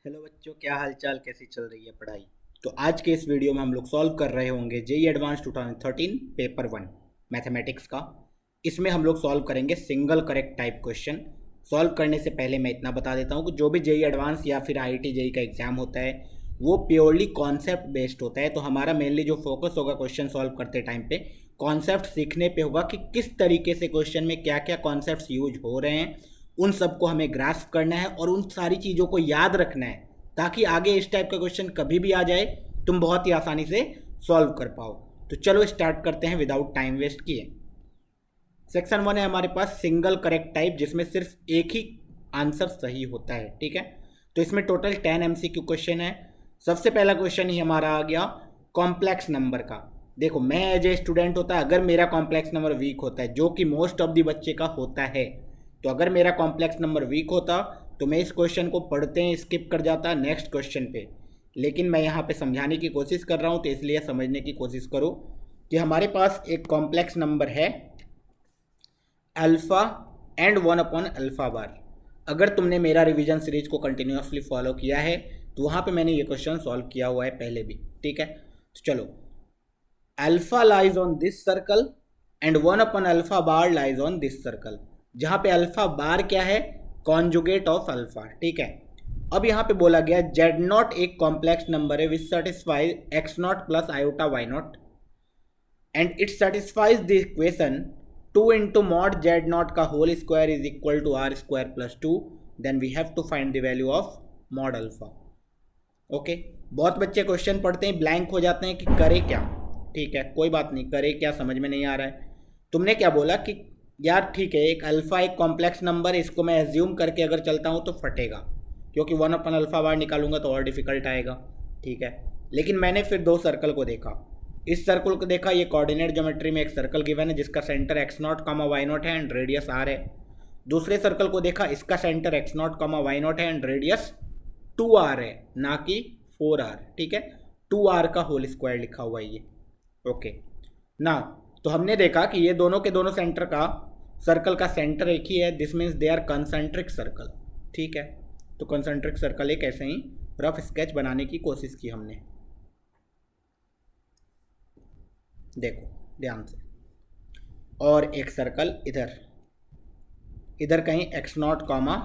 Hello बच्चों, क्या हाल चाल, कैसी चल रही है पढ़ाई। तो आज के इस वीडियो में हम लोग सॉल्व कर रहे होंगे जेई एडवांस 2013 पेपर 1 मैथमेटिक्स का। इसमें हम लोग सॉल्व करेंगे single correct type question. Solve करने से पहले मैं इतना बता देता हूँ कि जो भी जेई एडवांस या फिर आईआईटी जेई का एग्ज़ाम होता है वो प्योरली कॉन्सेप्ट बेस्ड होता है। तो हमारा मेनली जो फोकस होगा क्वेश्चन सॉल्व करते टाइम पे कॉन्सेप्ट सीखने पे होगा कि किस तरीके से क्वेश्चन में क्या क्या कॉन्सेप्ट्स यूज हो रहे हैं। उन सबको हमें ग्रास्प करना है और उन सारी चीज़ों को याद रखना है ताकि आगे इस टाइप का क्वेश्चन कभी भी आ जाए तुम बहुत ही आसानी से सॉल्व कर पाओ। तो चलो स्टार्ट करते हैं विदाउट टाइम वेस्ट किए। सेक्शन 1 है हमारे पास सिंगल करेक्ट टाइप, जिसमें सिर्फ एक ही आंसर सही होता है। ठीक है, तो इसमें टोटल 10 एमसीक्यू क्वेश्चन है। सबसे पहला क्वेश्चन ही हमारा आ गया कॉम्प्लेक्स नंबर का। देखो, मैं एज ए स्टूडेंट होता है, अगर मेरा कॉम्प्लेक्स नंबर वीक होता है, जो कि मोस्ट ऑफ द बच्चे का होता है, तो अगर मेरा कॉम्प्लेक्स नंबर वीक होता तो मैं इस क्वेश्चन को पढ़ते हैं स्किप कर जाता नेक्स्ट क्वेश्चन पे। लेकिन मैं यहाँ पे समझाने की कोशिश कर रहा हूँ, तो इसलिए समझने की कोशिश करो कि हमारे पास एक कॉम्प्लेक्स नंबर है अल्फ़ा एंड 1/अल्फ़ा बार। अगर तुमने मेरा रिवीजन सीरीज को कंटिन्यूसली फॉलो किया है तो वहाँ पे मैंने ये क्वेश्चन सॉल्व किया हुआ है पहले भी। ठीक है, तो चलो, alpha lies on this circle and 1/अल्फ़ा bar lies on this circle. जहाँ पे अल्फ़ा बार क्या है, कॉन्जुगेट ऑफ अल्फ़ा। ठीक है, अब यहाँ पे बोला गया जेड नॉट एक कॉम्प्लेक्स नंबर है which satisfies x nought plus iota Y nought and it satisfies the equation 2 into mod Z not का whole square is equal to are square plus 2। Then we have to find the value of mod alpha. Okay, बहुत बच्चे question पढ़ते हैं blank हो जाते हैं कि करे क्या। ठीक है, कोई बात नहीं, करे क्या समझ में नहीं आ रहा है। तुमने क्या बोला कि यार ठीक है, एक अल्फ़ा एक कॉम्प्लेक्स नंबर है, इसको मैं एज्यूम करके अगर चलता हूँ तो फटेगा, क्योंकि 1/अल्फ़ा बार निकालूंगा तो और डिफिकल्ट आएगा। ठीक है, लेकिन मैंने फिर दो सर्कल को देखा। इस सर्कल को देखा, ये कोऑर्डिनेट ज्योमेट्री में एक सर्कल गिवन है जिसका centre x not comma Y not है एंड रेडियस r है। दूसरे सर्कल को देखा, इसका centre x not comma Y not है एंड रेडियस 2r है, ना कि 4r। ठीक है, 2r का होल स्क्वायर लिखा हुआ है ये। ओके ना, तो हमने देखा कि ये दोनों के दोनों सेंटर का सर्कल का सेंटर एक ही है, this means they are concentric circle. ठीक है, तो कंसेंट्रिक सर्कल एक ऐसे ही रफ स्केच बनाने की कोशिश की हमने। देखो ध्यान से, और एक सर्कल इधर इधर कहीं x nought comma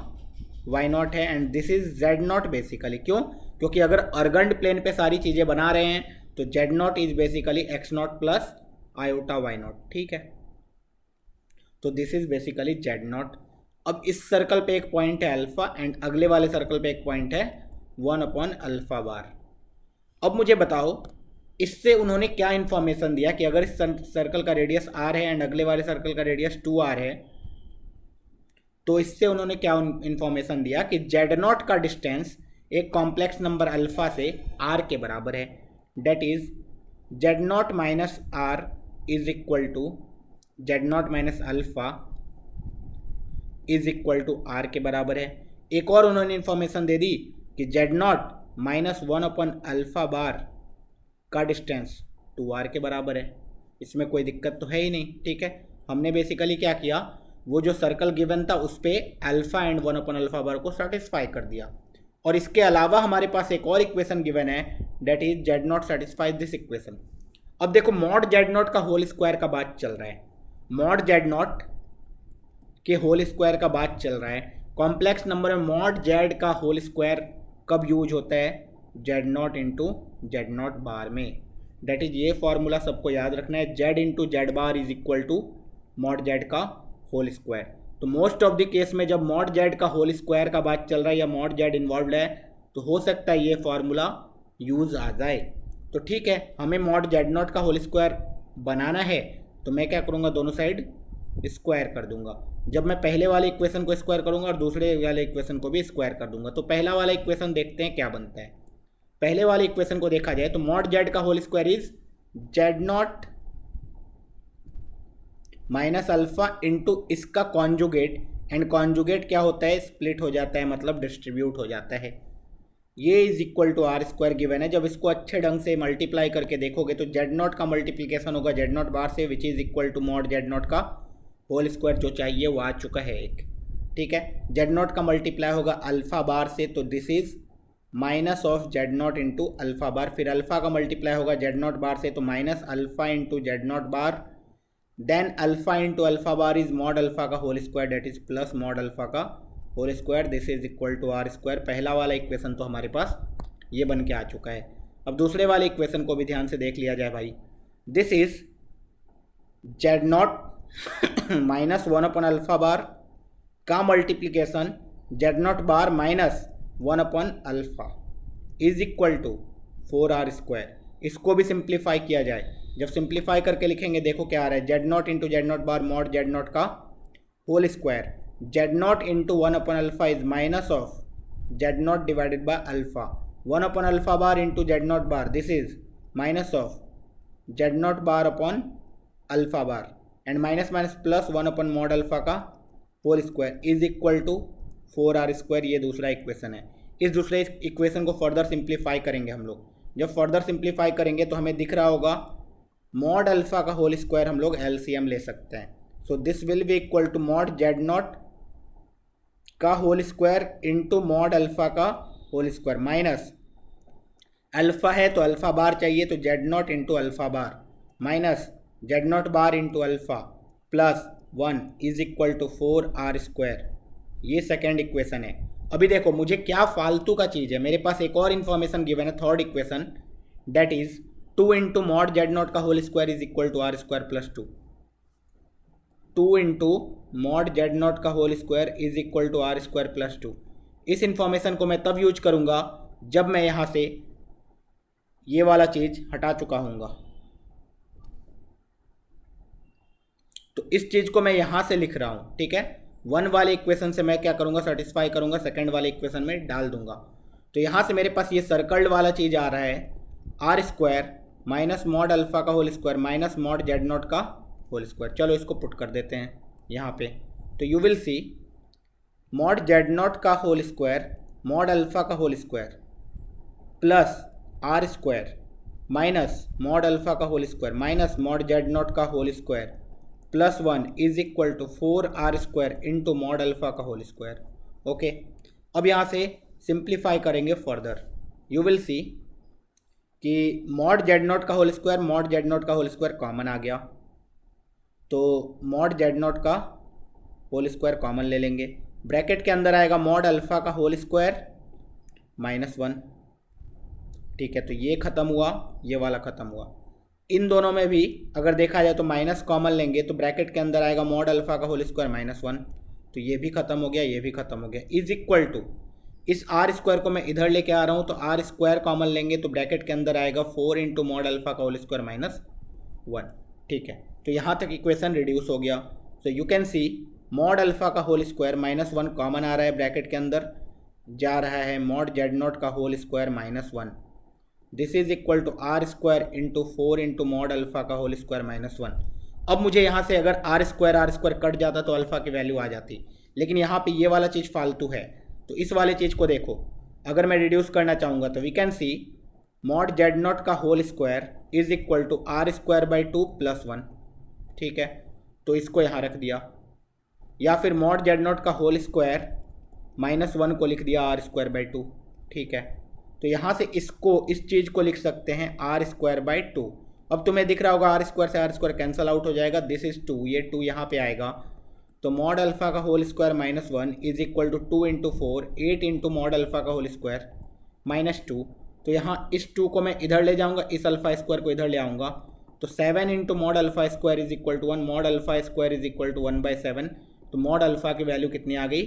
y not है and this is z nought basically. क्यों? क्योंकि अगर अर्गंड प्लेन पे सारी चीज़ें बना रहे हैं तो z not is basically x not plus iota Y not. ठीक है, तो this is basically z not. अब इस सर्कल पे एक पॉइंट है अल्फा एंड अगले वाले सर्कल पे एक पॉइंट है 1/अल्फा बार। अब मुझे बताओ, इससे उन्होंने क्या इन्फॉर्मेशन दिया कि अगर इस सर्कल का रेडियस r है एंड अगले वाले सर्कल का रेडियस 2r है, तो इससे उन्होंने क्या इन्फॉर्मेशन दिया कि जेड नॉट का डिस्टेंस एक कॉम्प्लेक्स नंबर अल्फा से r के बराबर है। That is Z not minus r is equal to Z not minus alpha is equal to r के बराबर है। एक और उन्होंने इन्फॉर्मेशन दे दी कि जेड नॉट माइनस 1/अल्फा बार का डिस्टेंस 2r के बराबर है। इसमें कोई दिक्कत तो है ही नहीं। ठीक है, हमने बेसिकली क्या किया, वो जो सर्कल गिवन था उस पर अल्फ़ा एंड 1/अल्फा बार को सेटिस्फाई कर दिया। और इसके अलावा हमारे पास एक और इक्वेशन गिवन है, that is Z nought satisfies this equation. अब देखो, मॉड जेड नॉट का होल स्क्वायर का बात चल रहा है, मॉड जेड नॉट के होल स्क्वायर का बात चल रहा है। कॉम्प्लेक्स नंबर में मॉड जेड का होल स्क्वायर कब यूज होता है, Z not into z not bar में। डेट इज ये फॉर्मूला सबको याद रखना है, z into z bar is equal to mod Z का होल स्क्वायर। तो मोस्ट ऑफ द केस में जब मॉड जेड का होल स्क्वायर का बात चल रहा है या मॉड जेड इन्वॉल्व है तो हो सकता है ये फॉर्मूला यूज आ जाए। तो ठीक है, हमें मॉड जेड नॉट का होल स्क्वायर बनाना है, तो मैं क्या करूँगा, दोनों साइड स्क्वायर कर दूंगा। जब मैं पहले वाले इक्वेशन को स्क्वायर करूंगा और दूसरे वाले इक्वेशन को भी स्क्वायर कर दूंगा, तो पहला वाला इक्वेशन देखते हैं क्या बनता है। पहले वाले इक्वेशन को देखा जाए तो मॉड जेड का whole square is Z not minus alpha into इसका कॉन्जुगेट, एंड कॉन्जुगेट क्या होता है, स्प्लिट हो जाता है, मतलब डिस्ट्रीब्यूट हो जाता है। ये is equal to are square given है। जब इसको अच्छे ढंग से मल्टीप्लाई करके देखोगे तो जेड नॉट का मल्टीप्लीकेशन होगा जेड नॉट बार से, which is equal to mod Z not का होल स्क्वायर जो चाहिए वो आ चुका है एक। ठीक है, जेड नॉट का मल्टीप्लाई होगा अल्फा बार से, तो this is minus of Z not into alpha bar, फिर अल्फा का मल्टीप्लाई होगा जेड नॉट बार से, तो minus alpha into z not bar, then alpha into alpha bar is mod alpha का whole square that is plus mod alpha का whole square, this is equal to are square. पहला वाला equation तो हमारे पास ये बन के आ चुका है। अब दूसरे वाले इक्वेशन को भी ध्यान से देख लिया जाए भाई। This is Z not minus 1 alpha bar का multiplication z not bar minus 1 alpha is equal to 4r square. इसको भी सिंप्लीफाई किया जाए, जब सिंप्लीफाई करके लिखेंगे देखो क्या आ रहा है, Z not into z not bar mod Z not का whole square, z not into 1 alpha is minus of Z nought divided by alpha, 1 alpha bar into z not bar, this is minus of Z not bar upon alpha bar and minus minus plus 1 mod alpha का whole square is equal to 4r square. ये दूसरा equation है। इस दूसरे equation को further simplify करेंगे हम लोग। जब फर्दर सिंप्लीफाई करेंगे तो हमें दिख रहा होगा मॉड अल्फा का होल स्क्वायर हम लोग एलसीएम ले सकते हैं। So this will be equal to mod Z not का whole square into mod alpha का होल स्क्वायर माइनस अल्फा है तो अल्फा बार चाहिए तो Z not into alpha bar minus z not bar into alpha plus 1 is equal to 4r square. ये second equation है। अभी देखो मुझे क्या फालतू का चीज़ है, मेरे पास एक और इन्फॉर्मेशन गिवन है, third equation that is 2 into mod Z not का whole square is equal to are square plus 2। 2 into mod Z not का whole square is equal to are square plus 2। इस इन्फॉर्मेशन को मैं तब use करूँगा जब मैं यहाँ से ये वाला चीज़ हटा चुका हूँगा। तो इस चीज़ को मैं यहाँ से लिख रहा हूँ, ठीक है। 1 वाले इक्वेशन से मैं क्या करूँगा, सेटिस्फाई करूँगा, सेकंड वाले इक्वेशन में डाल दूंगा। तो यहाँ से मेरे पास ये सर्कल्ड वाला चीज़ आ रहा है r square minus mod alpha का whole square minus mod Z not का होल स्क्वायर। चलो इसको पुट कर देते हैं यहाँ पे। तो you will see mod Z not का होल स्क्वायर मॉड अल्फा का whole square plus r square minus mod alpha का whole square minus mod Z not का whole square plus 1 is equal to 4r square into mod alpha का whole square. Okay, अब यहाँ से simplify करेंगे further. You will सी कि mod Z not का whole square common आ गया, तो मॉड जेड नॉट का होल स्क्वायर कॉमन ले लेंगे। ब्रैकेट के अंदर आएगा मॉड अल्फा का होल स्क्वायर माइनस 1, ठीक है। तो ये ख़त्म हुआ, ये वाला ख़त्म हुआ। इन दोनों में भी अगर देखा जाए तो माइनस कॉमन लेंगे तो ब्रैकेट के अंदर आएगा मॉड अल्फा का होल स्क्वायर माइनस 1, तो ये भी ख़त्म हो गया, ये भी ख़त्म हो गया। इज इक्वल टू इस आर स्क्वायर को मैं इधर लेके आ रहा हूँ, तो आर स्क्वायर कॉमन लेंगे तो ब्रैकेट के अंदर आएगा 4 इंटू मॉड अल्फा का होल स्क्वायर माइनस 1, ठीक है। तो यहाँ तक इक्वेशन रिड्यूस हो गया। So you can see mod alpha का होल स्क्वायर माइनस 1 कॉमन आ रहा है, ब्रैकेट के अंदर जा रहा है मॉड जेड नॉट का whole square minus 1, this is equal to are square into 4 into mod alpha का होल स्क्वायर माइनस 1। अब मुझे यहाँ से अगर आर स्क्वायर कट जाता तो अल्फा की वैल्यू आ जाती, लेकिन यहाँ पे ये वाला चीज़ फालतू है। तो इस वाले चीज़ को देखो, अगर मैं रिड्यूस करना चाहूँगा तो we can see mod Z not का whole square is equal to are square by 2 plus 1, ठीक है। तो इसको यहाँ रख दिया, या फिर मॉड जेड नॉट का होल स्क्वायर माइनस 1 को लिख दिया आर स्क्वायर बाई 2, ठीक है। तो यहाँ से इसको इस चीज़ को लिख सकते हैं आर स्क्वायर बाई 2। अब तुम्हें दिख रहा होगा आर स्क्वायर कैंसल आउट हो जाएगा, दिस इज 2, ये 2 यहाँ पे आएगा। तो मॉड अल्फा का whole square minus 1 is equal to 2 into 4 8 into mod alpha का होल स्क्वायर माइनस 2। तो यहाँ इस 2 को मैं इधर ले जाऊँगा, इस अल्फा स्क्वायर को इधर ले आऊँगा, तो 7 into mod alpha square is equal to 1, mod alpha square is equal to 1/7। तो मॉड अल्फा की वैल्यू कितनी आ गई,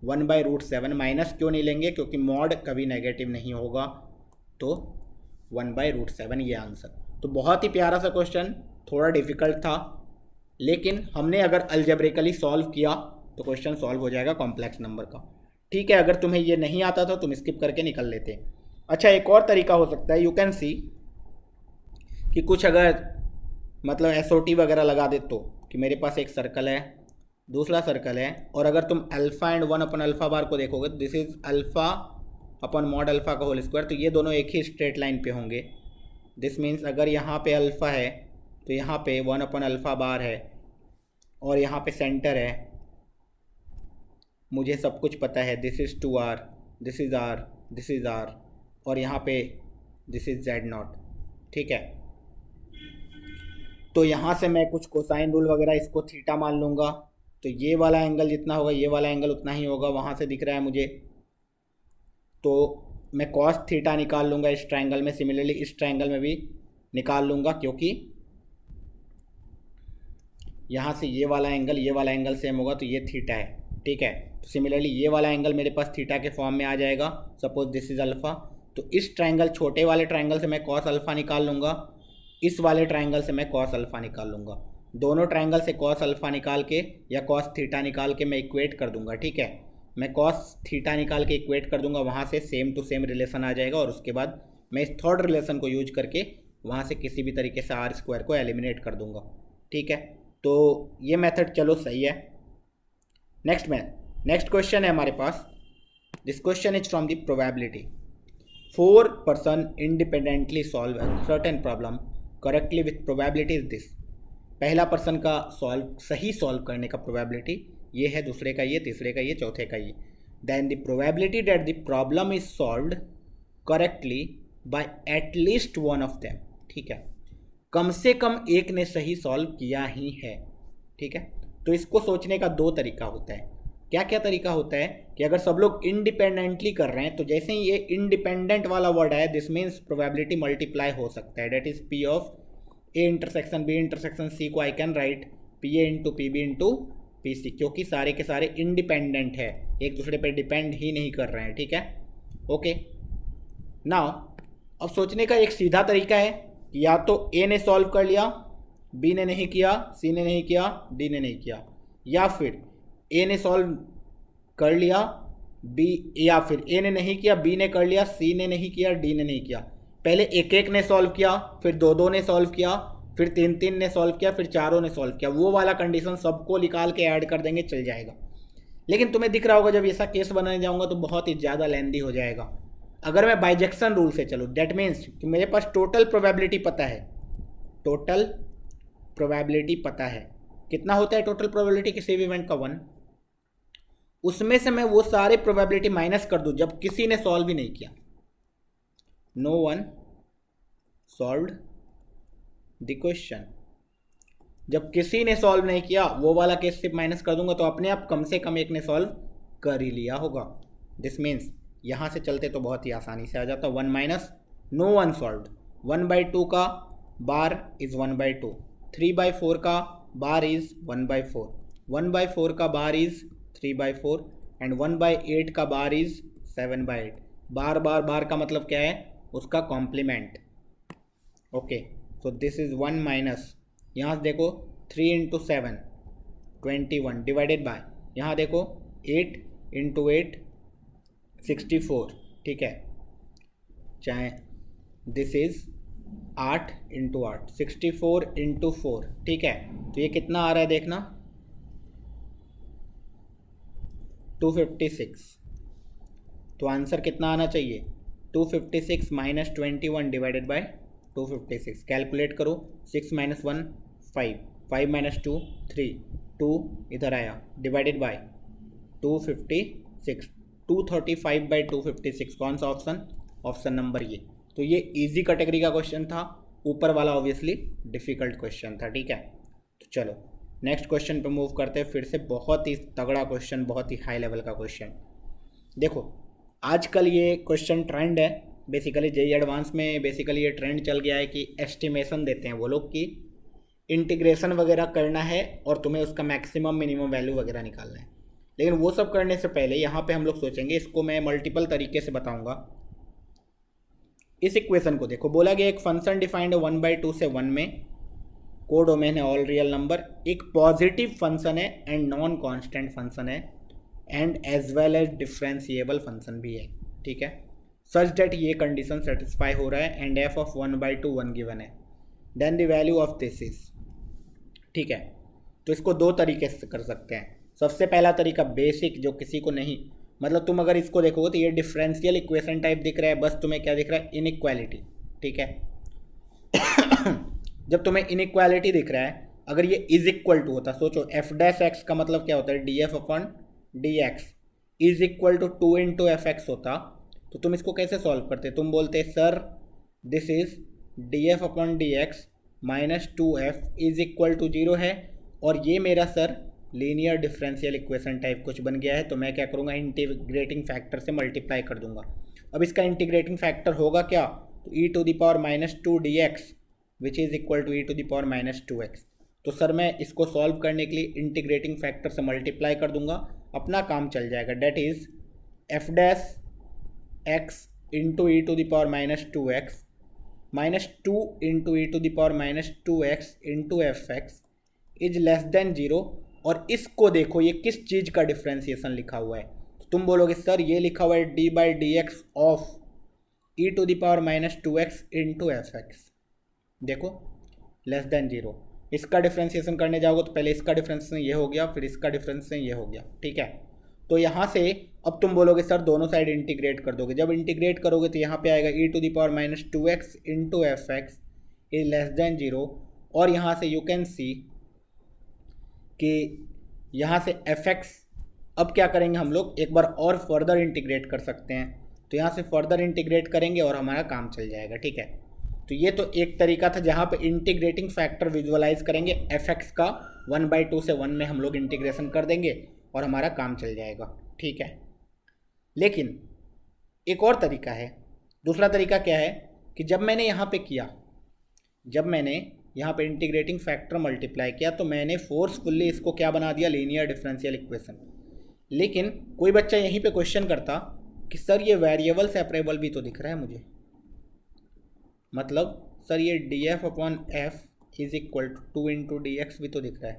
1/√7। माइनस क्यों नहीं लेंगे, क्योंकि मॉड कभी नेगेटिव नहीं होगा, तो 1/√7 ये आंसर। तो बहुत ही प्यारा सा क्वेश्चन, थोड़ा डिफिकल्ट था, लेकिन हमने अगर अलजेब्रिकली सॉल्व किया तो क्वेश्चन सॉल्व हो जाएगा कॉम्प्लेक्स नंबर का, ठीक है। अगर तुम्हें ये नहीं आता था तुम स्किप करके निकल लेते। अच्छा, एक और तरीका हो सकता है, यू कैन सी कि कुछ अगर मतलब एसओटी वगैरह लगा दे, तो कि मेरे पास एक सर्कल है, दूसरा सर्कल है, और अगर तुम alpha and 1 upon alpha bar को देखोगे तो this is alpha upon mod alpha का होल स्क्वायर, तो ये दोनों एक ही स्ट्रेट लाइन पे होंगे। दिस मीन्स अगर यहाँ पे अल्फा है तो यहाँ पे 1 अपन अल्फा बार है, और यहाँ पे सेंटर है, मुझे सब कुछ पता है, this is 2r, this is r, this is r, और यहाँ पे दिस इज़ जेड नॉट, ठीक है। तो यहाँ से मैं कुछ कोसाइन रूल वगैरह इसको थीटा मान लूँगा, तो ये वाला एंगल जितना होगा ये वाला एंगल उतना ही होगा, वहाँ से दिख रहा है मुझे। तो मैं कॉस थीटा निकाल लूँगा इस ट्रायंगल में, सिमिलरली इस ट्रायंगल में भी निकाल लूँगा, क्योंकि यहाँ से ये वाला एंगल सेम होगा, तो ये थीटा है, ठीक है। तो सिमिलरली ये वाला एंगल मेरे पास थीटा के फॉर्म में आ जाएगा, सपोज दिस इज अल्फ़ा। तो इस ट्रायंगल, छोटे वाले ट्रायंगल से मैं कॉस अल्फ़ा निकाल लूँगा, इस वाले ट्रायंगल से मैं कॉस अल्फ़ा निकाल लूँगा। दोनों ट्रायंगल से कॉस अल्फ़ा निकाल के या कॉस थीटा निकाल के मैं इक्वेट कर दूँगा, ठीक है। मैं कॉस थीटा निकाल के इक्वेट कर दूँगा, वहाँ से सेम टू सेम रिलेशन आ जाएगा, और उसके बाद मैं इस थर्ड रिलेशन को यूज करके वहाँ से किसी भी तरीके से आर स्क्वायर को एलिमिनेट कर दूँगा, ठीक है। तो ये मेथड चलो सही है। नेक्स्ट क्वेश्चन है हमारे पास। This question is from the probability. 4 person independently solve a certain problem correctly with probability is this. पहला पर्सन का सही सॉल्व करने का प्रोबेबिलिटी ये है, दूसरे का ये, तीसरे का ये, चौथे का ये। Then the probability that the problem is solved correctly by at least one of them, ठीक है। कम से कम एक ने सही सॉल्व किया ही है, ठीक है। तो इसको सोचने का दो तरीका होता है। क्या क्या तरीका होता है कि अगर सब लोग इंडिपेंडेंटली कर रहे हैं, तो जैसे ही ये इंडिपेंडेंट वाला वर्ड है, दिस मीन्स प्रोबेबिलिटी मल्टीप्लाई हो सकता है। That is P of A intersection B intersection C को I can write P A into P B into P C, क्योंकि सारे के सारे इंडिपेंडेंट है, एक दूसरे पर डिपेंड ही नहीं कर रहे हैं, ठीक है। ओके, नाउ अब सोचने का एक सीधा तरीका है, या तो ए ने सॉल्व कर लिया, बी ने नहीं किया, सी ने नहीं किया, डी ने नहीं किया, या फिर ए ने सॉल्व कर लिया, बी, या फिर ए ने नहीं किया, बी ने कर लिया, सी ने नहीं किया, डी ने नहीं किया। पहले एक एक ने सॉल्व किया, फिर दो दो ने सॉल्व किया, फिर तीन तीन ने सॉल्व किया, फिर चारों ने सॉल्व किया। वो वाला कंडीशन सबको निकाल के ऐड कर देंगे, चल जाएगा। लेकिन तुम्हें दिख रहा होगा जब ऐसा केस बनाने जाऊंगा तो बहुत ही ज़्यादा लेंदी हो जाएगा। अगर मैं बाइजेक्शन रूल से चलूँ, दैट मीन्स कि मेरे पास टोटल प्रोबेबिलिटी पता है, टोटल प्रोबेबिलिटी पता है। कितना होता है टोटल प्रोबेबिलिटी किसी भी इवेंट का? 1। उसमें से मैं वो सारे प्रोबेबिलिटी माइनस कर दूं जब किसी ने सॉल्व ही नहीं किया। No one solved the question. जब किसी ने सॉल्व नहीं किया, वो वाला केस सिर्फ माइनस कर दूंगा, तो अपने आप कम से कम एक ने सॉल्व कर ही लिया होगा। दिस मीन्स यहाँ से चलते तो बहुत ही आसानी से आ जाता। 1 माइनस नो वन सॉल्व्ड। 1/2 का बार इज 1/2, 3/4 का बार इज 1/4, 1/4 का बार इज 3/4 एंड 1/8 का बार इज 7/8। बार बार बार का मतलब क्या है? उसका complement. Okay, so this is 1 minus, यहाँ देखो 3 × 7 21 डिवाइडेड बाय, यहाँ देखो 8 × 8 64, ठीक है। चाहे दिस इज 8 × 8 64 × 4, ठीक है। तो ये कितना आ रहा है देखना, 256। तो आंसर कितना आना चाहिए? 256 माइनस 21 डिवाइडेड बाय 256। कैलकुलेट करो, 6 - 1 5, 5 - 2 3, 2 इधर आया, डिवाइडेड बाय 256, 235/256। कौन सा ऑप्शन? ऑप्शन नंबर ये। तो ये इजी कैटेगरी का क्वेश्चन था, ऊपर वाला ऑब्वियसली डिफ़िकल्ट क्वेश्चन था, ठीक है। तो चलो नेक्स्ट क्वेश्चन पे मूव करते हैं। फिर से बहुत ही तगड़ा क्वेश्चन, बहुत ही हाई लेवल का क्वेश्चन। देखो आजकल ये क्वेश्चन ट्रेंड है, बेसिकली जेईई एडवांस में बेसिकली ये ट्रेंड चल गया है कि एस्टिमेशन देते हैं वो लोग कि इंटीग्रेशन वगैरह करना है और तुम्हें उसका मैक्सिमम मिनिमम वैल्यू वगैरह निकालना है। लेकिन वो सब करने से पहले यहाँ पे हम लोग सोचेंगे, इसको मैं मल्टीपल तरीके से बताऊँगा। इस इक्वेशन को देखो, बोला गया एक फंक्शन डिफाइंड है 1/2 से 1 में, कोडोमेन है ऑल रियल नंबर, एक पॉजिटिव फंक्शन है एंड नॉन कांस्टेंट फंक्शन है and as well as differentiable function भी है, ठीक है। सच डेट ये कंडीशन सेटिस्फाई हो रहा है एंड एफ ऑफ 1/2 1 गिवन है, then the value of this is, ठीक है। तो इसको दो तरीके से कर सकते हैं। सबसे पहला तरीका बेसिक, जो किसी को नहीं, मतलब तुम अगर इसको देखोगे तो ये डिफरेंशियल इक्वेशन टाइप दिख रहा है, बस तुम्हें क्या दिख रहा है? इनइक्वालिटी, ठीक है। जब तुम्हें इनइक्वालिटी दिख रहा है, अगर ये इज इक्वल टू होता, सोचो f' का मतलब क्या होता है? df/dx is equal to 2 × fx होता, तो तुम इसको कैसे सॉल्व करते? तुम बोलते sir this is d f upon d x minus 2f is equal to 0 है, और ये मेरा sir linear differential equation type कुछ बन गया है, तो मैं क्या करूँगा, इंटीग्रेटिंग फैक्टर से मल्टीप्लाई कर दूंगा। अब इसका इंटीग्रेटिंग फैक्टर होगा क्या, तो e to the power minus 2 d x which is equal to e to the power minus 2x। तो सर मैं इसको सॉल्व करने के लिए इंटीग्रेटिंग फैक्टर से मल्टीप्लाई कर दूंगा, अपना काम चल जाएगा। That is f dash x into e to the power minus 2x minus 2 into e to the power minus 2x into f x is less than 0। और इसको देखो ये किस चीज़ का डिफ्रेंसिएशन लिखा हुआ है, तो तुम बोलोगे सर ये लिखा हुआ है d by d x of e to the power minus 2x into f x. देखो लेस देन 0, इसका डिफ्रेंसिएशन करने जाओगे तो पहले इसका डिफ्रेंसिएशन ये हो गया, फिर इसका डिफ्रेंसिएशन ये हो गया, ठीक है। तो यहाँ से अब तुम बोलोगे सर दोनों साइड इंटीग्रेट कर दोगे, जब इंटीग्रेट करोगे तो यहाँ पे आएगा e to the power minus 2x into f x is less than 0। और यहाँ से यू कैन सी कि यहाँ से एफ एक्स अब क्या करेंगे हम लोग, एक बार और फर्दर इंटीग्रेट कर सकते हैं, तो यहाँ से फर्दर इंटीग्रेट करेंगे और हमारा काम चल जाएगा, ठीक है। तो ये तो एक तरीका था जहाँ पे इंटीग्रेटिंग फैक्टर विजुअलाइज करेंगे, एफ एक्स का 1/2 से 1 में हम लोग इंटीग्रेशन कर देंगे और हमारा काम चल जाएगा, ठीक है। लेकिन एक और तरीका है, दूसरा तरीका क्या है कि जब मैंने यहाँ पे इंटीग्रेटिंग फैक्टर मल्टीप्लाई किया तो मैंने फोर्सफुल्ली इसको क्या बना दिया, लीनियर डिफरेंशियल इक्वेशन। लेकिन कोई बच्चा यहीं पे क्वेश्चन करता कि सर ये वेरिएबल सेपरेबल भी तो दिख रहा है मुझे, मतलब सर ये d f upon f is equal to 2 into d x भी तो दिख रहा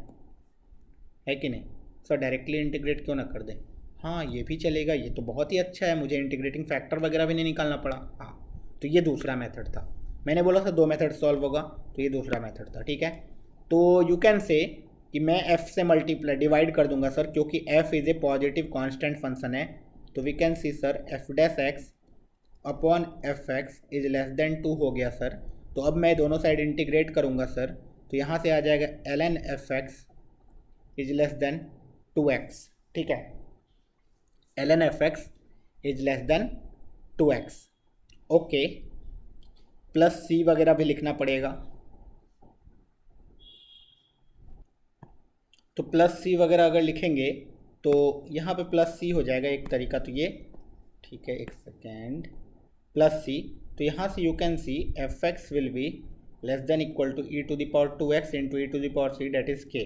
है कि नहीं सर, डायरेक्टली इंटीग्रेट क्यों ना कर दें? हाँ ये भी चलेगा, ये तो बहुत ही अच्छा है, मुझे इंटीग्रेटिंग फैक्टर वगैरह भी नहीं निकालना पड़ा। हाँ तो ये दूसरा मेथड था, मैंने बोला था 2 मेथड सॉल्व होगा, तो ये दूसरा मेथड था, ठीक है। तो यू कैन से कि मैं f से मल्टीप्लाई डिवाइड कर दूंगा सर, क्योंकि f is a positive constant function है, तो we can see sir f dash x upon f x is less than 2 हो गया सर। तो अब मैं दोनों साइड इंटीग्रेट करूंगा सर, तो यहाँ से आ जाएगा ln f x is less than 2x, ठीक है। ln f x is less than 2x, okay. Plus C वगैरह भी लिखना पड़ेगा, तो प्लस सी वगैरह अगर लिखेंगे तो यहाँ पे प्लस सी हो जाएगा एक तरीका, तो ये ठीक है, एक सेकेंड, प्लस सी। तो यहाँ से you can see f x will be less than equal to e to the power 2x into e to the power 3 that is k.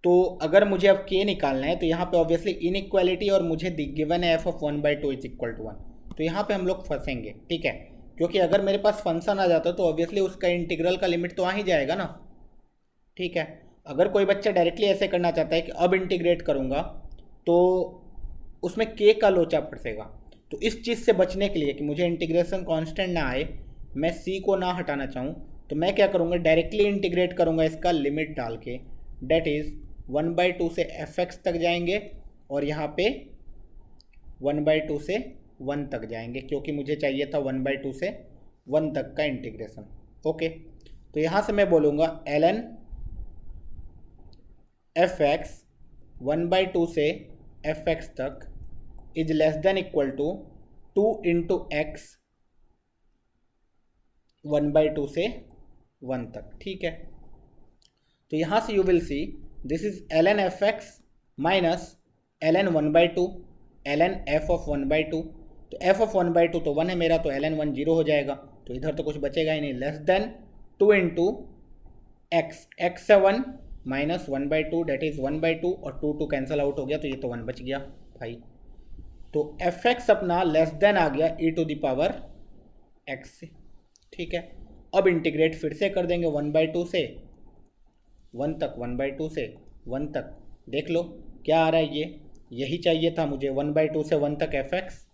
तो अगर मुझे अब के निकालना है तो यहाँ पे ऑब्वियसली इनइक्वालिटी और मुझे गिवन है f of 1/2 is equal to 1, तो यहाँ पे हम लोग फंसेंगे, ठीक है। क्योंकि अगर मेरे पास फंक्शन आ जाता तो ऑब्वियसली उसका इंटीग्रल का लिमिट तो आ ही जाएगा ना, ठीक है। अगर कोई बच्चा डायरेक्टली ऐसे करना चाहता है कि अब इंटीग्रेट करूँगा तो उसमें के का लोचा फंसेगा, तो इस चीज़ से बचने के लिए कि मुझे इंटीग्रेशन कांस्टेंट ना आए, मैं सी को ना हटाना चाहूँ, तो मैं क्या करूँगा, डायरेक्टली इंटीग्रेट करूँगा इसका लिमिट डाल के, डेट इज़ 1/2 से एफ एक्स तक जाएंगे और यहाँ पे 1/2 से 1 तक जाएंगे, क्योंकि मुझे चाहिए था 1/2 से 1 तक का इंटीग्रेशन, ओके। तो यहाँ से मैं बोलूँगा ln एफ एक्स 1/2 से एफ एक्स तक is less than equal to 2 into x 1/2 से 1 तक, ठीक है। तो यहाँ से you will see this is ln f x minus ln 1/2 ln f of 1/2, तो एफ ऑफ 1/2 तो 1 है मेरा, तो ln 1 0 हो जाएगा, तो इधर तो कुछ बचेगा ही नहीं, less than 2 into x, x से 1 माइनस 1/2 डेट इज़ 1/2 और 2 कैंसिल आउट हो गया, तो ये तो 1 बच गया भाई। तो एफ एक्स अपना लेस देन आ गया ई टू द पावर एक्स से, ठीक है। अब इंटीग्रेट फिर से कर देंगे 1/2 से 1 तक, 1/2 से 1 तक, देख लो क्या आ रहा है, ये यही चाहिए था मुझे, 1/2 से 1 तक f x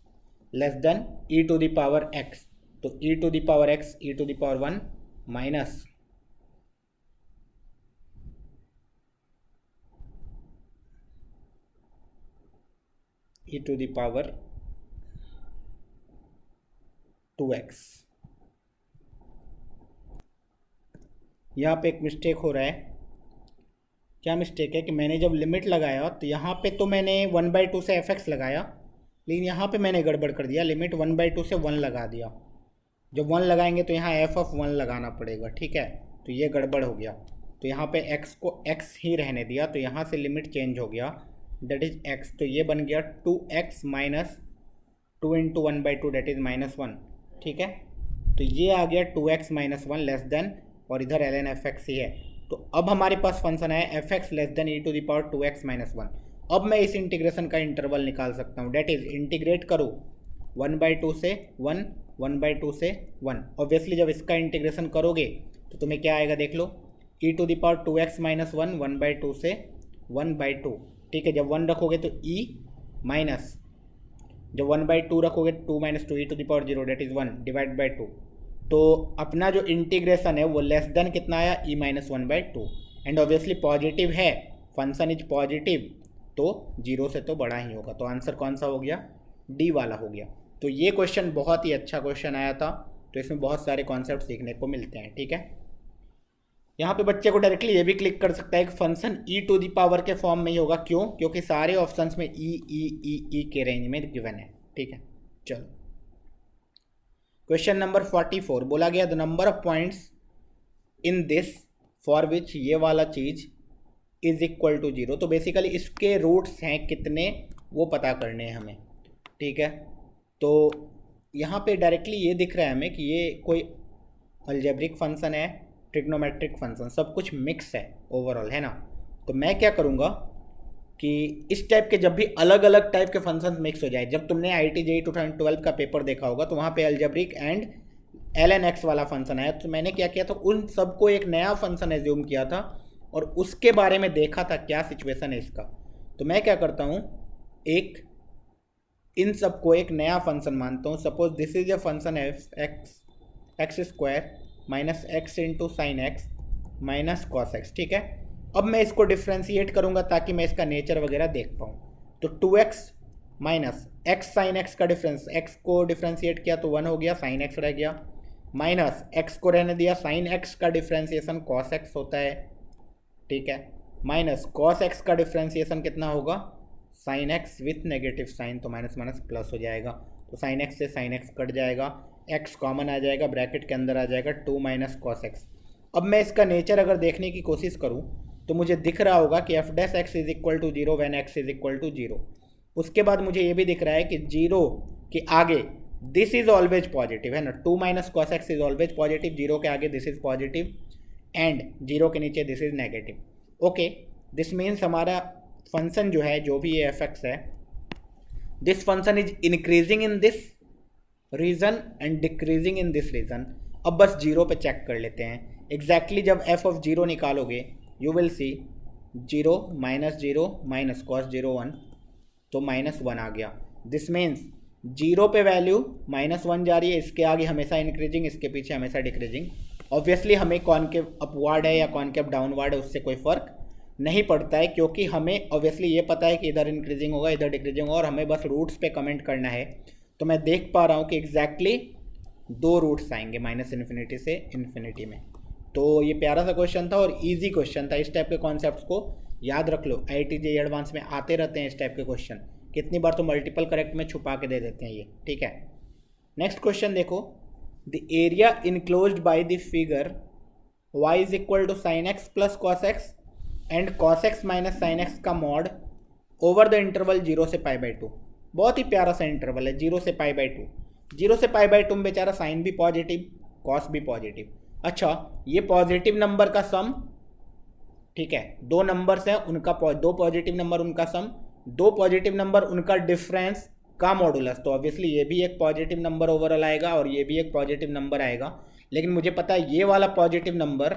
less than e to the power x, तो e to the power x e to the power 1 minus e to the power 2x। यहाँ पे एक मिस्टेक हो रहा है, क्या मिस्टेक है कि मैंने जब लिमिट लगाया तो यहाँ पे तो मैंने 1/2 से एफ एक्स लगाया, लेकिन यहाँ पे मैंने गड़बड़ कर दिया, लिमिट 1/2 से 1 लगा दिया। जब 1 लगाएंगे तो यहाँ f ऑफ 1 लगाना पड़ेगा, ठीक है, तो ये गड़बड़ हो गया। तो यहाँ पे x को x ही रहने दिया, तो यहाँ से लिमिट चेंज हो गया, डेट इज x, तो ये बन गया 2x minus 2 into 1/2 date is -1, ठीक है। तो ये आ गया 2x माइनस 1 लेस देन, और इधर ln fx ही है। तो अब हमारे पास फंक्शन है fx less than e⁻² 2x minus 1। अब मैं इस इंटीग्रेशन का इंटरवल निकाल सकता हूँ, डेट इज इंटीग्रेट करो 1/2 से 1, 1/2 से 1। ऑब्वियसली जब इसका इंटीग्रेशन करोगे तो तुम्हें क्या आएगा देख लो, e⁻²x माइनस 1 1/2 से 1/2, ठीक है। जब 1 रखोगे तो e माइनस, जब 1/2 रखोगे 2 minus 2 e⁻0 that is 1 divide by 2। तो अपना जो इंटीग्रेशन है वो लेस देन कितना आया, e minus 1/2, and obviously positive है, फंक्शन इज पॉजिटिव, तो 0 से तो बड़ा ही होगा। तो आंसर कौन सा हो गया, डी वाला हो गया। तो ये क्वेश्चन बहुत ही अच्छा क्वेश्चन आया था, तो इसमें बहुत सारे कॉन्सेप्ट सीखने को मिलते हैं, ठीक है। यहाँ पे बच्चे को डायरेक्टली ये भी क्लिक कर सकता है कि फंक्शन e⁻ के फॉर्म में ही होगा, क्यों, क्योंकि सारे ऑप्शंस में ई के रेंज में गिवन है, ठीक है। चलो क्वेश्चन नंबर 44 बोला गया the number of points in this for which ये वाला चीज इज इक्वल टू 0। तो बेसिकली इसके रूट्स हैं कितने वो पता करने हैं हमें, ठीक है। तो यहाँ पे डायरेक्टली ये दिख रहा है हमें कि ये कोई अलजेब्रिक फंक्शन है, ट्रिग्नोमेट्रिक फंक्शन, सब कुछ मिक्स है ओवरऑल, है ना। तो मैं क्या करूँगा कि इस टाइप के जब भी अलग अलग टाइप के फंक्शंस मिक्स हो जाए, जब तुमने IIT JEE 2012 का पेपर देखा होगा तो वहाँ पे अलजेब्रिक एंड ln x वाला फंक्शन आया, तो मैंने क्या किया था, उन सबको एक नया फंक्शन एज्यूम किया था और उसके बारे में देखा था क्या सिचुएशन है इसका। तो मैं क्या करता हूँ, एक इन सबको एक नया फंक्शन मानता हूँ। Suppose this is a function x square minus x into sine x minus cos x, ठीक है। अब मैं इसको डिफ्रेंशिएट करूँगा ताकि मैं इसका नेचर वगैरह देख पाऊँ। तो 2x minus x sign x का डिफरेंस, एक्स को डिफ्रेंशिएट किया तो 1 हो गया, साइन एक्स रह गया, माइनस एक्स को रहने दिया, साइन एक्स का डिफ्रेंशिएशन कॉस एक्स होता है, ठीक है, माइनस कॉस एक्स का डिफ्रेंशिएशन कितना होगा, sine x with negative sign, तो माइनस माइनस प्लस हो जाएगा। तो साइन एक्स से साइन एक्स कट जाएगा, एक्स कॉमन आ जाएगा, ब्रैकेट के अंदर आ जाएगा 2 माइनस कॉस एक्स। अब मैं इसका नेचर अगर देखने की कोशिश करूं तो मुझे दिख रहा होगा कि f dash x is equal to 0 when x is equal to 0। उसके बाद मुझे ये भी दिख रहा है कि 0 के आगे दिस इज ऑलवेज पॉजिटिव, है ना, 2 minus cos x is always positive, 0 के आगे दिस इज पॉजिटिव एंड 0 के नीचे this is negative. Okay, this means हमारा फंक्शन जो है, जो भी ये एफ एक्स है, this function is increasing in this region and decreasing in this region. अब बस 0 पे चेक कर लेते हैं एग्जैक्टली। जब एफ ऑफ 0 निकालोगे you will C 0 minus cos 0 1, तो -1 आ गया। दिस मीन्स 0 पे वैल्यू -1 जा रही है, इसके आगे हमेशा इंक्रीजिंग, इसके पीछे हमेशा डिक्रीजिंग। ऑब्वियसली हमें कॉनकेव अपवर्ड है या कॉनकेव डाउनवर्ड है उससे कोई फ़र्क नहीं पड़ता है, क्योंकि हमें ऑब्वियसली ये पता है कि इधर इंक्रीजिंग होगा इधर डिक्रीजिंग होगा, और हमें बस रूट्स पे कमेंट करना है। तो मैं देख पा रहा हूँ कि एग्जैक्टली 2 रूट्स आएंगे -∞ से इन्फिनिटी में। तो ये प्यारा सा क्वेश्चन था और इजी क्वेश्चन था। इस टाइप के कॉन्सेप्ट्स को याद रख लो, IIT JEE एडवांस में आते रहते हैं इस टाइप के क्वेश्चन, कितनी बार तो मल्टीपल करेक्ट में छुपा के दे देते हैं ये, ठीक है। नेक्स्ट क्वेश्चन देखो, the area enclosed by the figure y is equal to sine x plus cos x and cos x minus sine x का मॉड ओवर द इंटरवल 0 से π/2। बहुत ही प्यारा सा इंटरवल है 0 से π/2। 0 से π/2 में बेचारा साइन भी पॉजिटिव कॉस भी पॉजिटिव। अच्छा, ये पॉजिटिव नंबर का सम, ठीक है, 2 नंबर्स हैं उनका 2 पॉजिटिव नंबर उनका सम, 2 पॉजिटिव नंबर उनका डिफरेंस का मॉडुलस। तो ऑब्वियसली ये भी एक पॉजिटिव नंबर ओवरऑल आएगा और ये भी एक पॉजिटिव नंबर आएगा, लेकिन मुझे पता है ये वाला positive number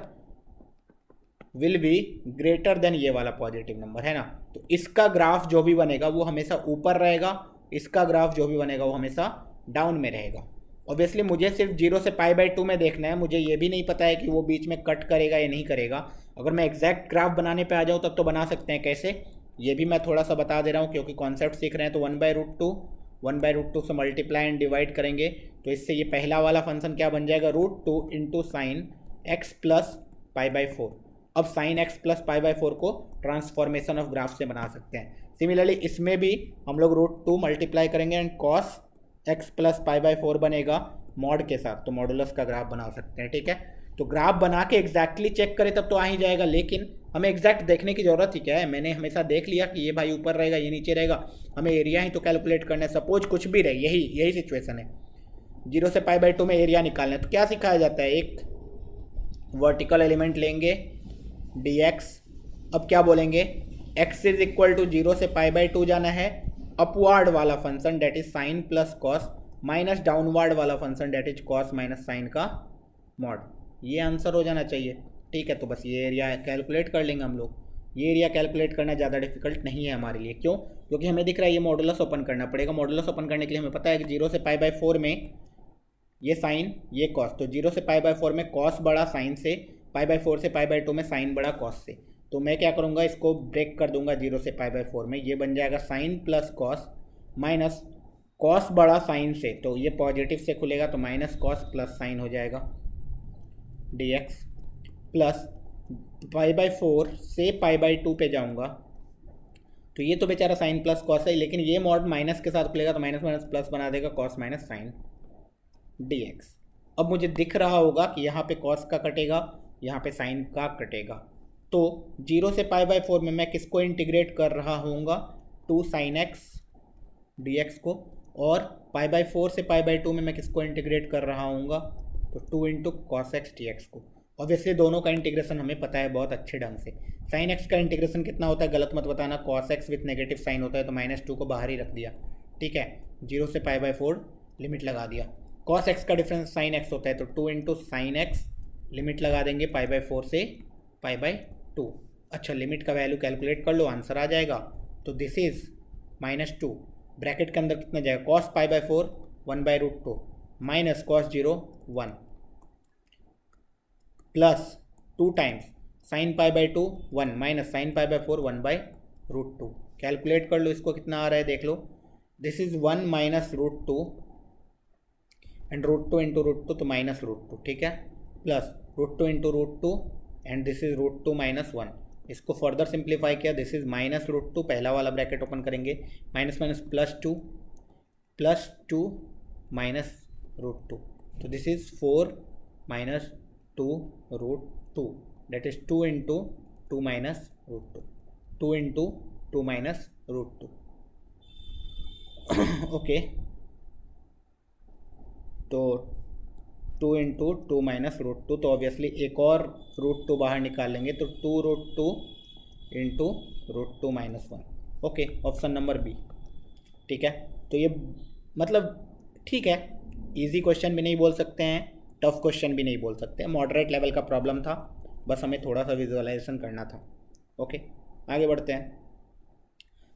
will be greater than ये वाला पॉजिटिव नंबर, है ना। तो इसका ग्राफ जो भी बनेगा वो हमेशा ऊपर रहेगा, इसका ग्राफ जो भी बनेगा वो हमेशा डाउन में रहेगा। ऑब्वियसली मुझे सिर्फ 0 से π/2 में देखना है, मुझे ये भी नहीं पता है कि वो बीच में कट करेगा या नहीं करेगा। अगर मैं एग्जैक्ट ग्राफ बनाने पे आ जाऊँ तब तो बना सकते हैं, कैसे ये भी मैं थोड़ा सा बता दे रहा हूँ क्योंकि कॉन्सेप्ट सीख रहे हैं। तो 1/√2 से मल्टीप्लाई एंड डिवाइड करेंगे तो इससे ये पहला वाला फंक्शन क्या बन जाएगा, √2 इंटू साइन एक्स प्लस π/4। अब साइन एक्स प्लस π/4 को ट्रांसफॉर्मेशन ऑफ ग्राफ से बना सकते हैं। सिमिलरली इसमें भी हम लोग √2 मल्टीप्लाई करेंगे and cos x plus pi by 4 बनेगा मॉड के साथ, तो मॉडुलस का ग्राफ बना सकते हैं। ठीक है, तो ग्राफ बना के एग्जैक्टली चेक करें तब तो आ ही जाएगा, लेकिन हमें एग्जैक्ट देखने की ज़रूरत ही क्या है। मैंने हमेशा देख लिया कि ये भाई ऊपर रहेगा ये नीचे रहेगा, हमें एरिया ही तो कैलकुलेट करना है। सपोज कुछ भी रहे, यही सिचुएशन है, 0 से पाई बाई 2 में एरिया निकालना है, तो क्या सिखाया जाता है, एक वर्टिकल एलिमेंट लेंगे dx, अब क्या बोलेंगे x इज इक्वल टू 0 से पाई बाई 2 जाना है, अपवार्ड वाला function that is sine plus cos, minus downward वाला function that is cos minus sine का मॉड। ये आंसर हो जाना चाहिए। ठीक है, तो बस ये एरिया कैलकुलेट कर लेंगे हम लोग। ये एरिया कैलकुलेट करना ज़्यादा डिफिकल्ट नहीं है हमारे लिए, क्यों? क्योंकि हमें दिख रहा है ये मॉडुलस ओपन करना पड़ेगा। मॉडुलस ओपन करने के लिए हमें पता है कि 0 से पाई बाई 4 में ये साइन ये कॉस, तो 0 से पाई बाई 4 में कॉस बड़ा साइन से, पाई बाई 4 से पाई बाई 2 में साइन बड़ा कॉस से। तो मैं क्या करूँगा, इसको ब्रेक कर दूंगा 0 से पाई बाई 4 में, ये बन जाएगा sine plus cos minus cos बड़ा साइन से, तो ये पॉजिटिव से खुलेगा तो माइनस कॉस प्लस साइन हो जाएगा dx, प्लस पाई बाई 4 से पाई बाई 2 पे जाऊँगा तो ये तो बेचारा साइन प्लस कॉस है, लेकिन ये मॉड माइनस के साथ खुलेगा तो माइनस माइनस प्लस बना देगा कॉस माइनस साइन dx। अब मुझे दिख रहा होगा कि यहाँ पे कॉस का कटेगा, यहाँ पे साइन का कटेगा, तो 0 से पाई बाई 4 में मैं किसको इंटीग्रेट कर रहा होऊंगा, 2 साइन x dx को, और पाई बाई 4 से पाई बाई 2 में मैं किसको इंटीग्रेट कर रहा होऊंगा, तो 2 इंटू कॉस एक्स dx को। ऑब्वियसली दोनों का इंटीग्रेशन हमें पता है बहुत अच्छे ढंग से। साइन एक्स का इंटीग्रेशन कितना होता है गलत मत बताना, cos x with negative sign होता है, तो -2 को बाहर ही रख दिया। ठीक है, 0 से पाई बाई 4 लिमिट लगा दिया। कॉस एक्स का डिफरेंस साइन एक्स होता है, तो 2 इंटू साइन एक्स लिमिट लगा देंगे पाई बाई 4 से पाई बाई 2। अच्छा, लिमिट का वैल्यू कैलकुलेट कर लो, आंसर आ जाएगा। तो दिस इज -2, ब्रैकेट के अंदर कितना जाएगा, cos pi by 4 1/√2 minus cos 0 1 plus 2 times sine pi by 2 1 minus sine pi by 4 1/√2। Calculate कर लो इसको, कितना आ रहा है देख लो। This is 1 minus √2 and √2 into √2 तो -√2। ठीक है, plus √2 into √2 and this is √2 minus 1। इसको फर्दर सिंप्लीफाई किया, दिस इज -√2, पहला वाला ब्रैकेट ओपन करेंगे, माइनस माइनस प्लस 2 माइनस √2, तो this is 4 minus 2√2, that is 2 into 2 minus √2, 2 into 2 minus √2। Okay, तो 2 इंटू 2 माइनस √2, तो ऑब्वियसली एक और √2 बाहर निकाल लेंगे, तो 2√2 into √2 minus 1। Okay, option number b. ठीक है, तो ये मतलब ठीक है, इजी क्वेश्चन भी नहीं बोल सकते हैं, टफ क्वेश्चन भी नहीं बोल सकते, मॉडरेट लेवल का प्रॉब्लम था, बस हमें थोड़ा सा विजुअलाइजेशन करना था। ओके, आगे बढ़ते हैं।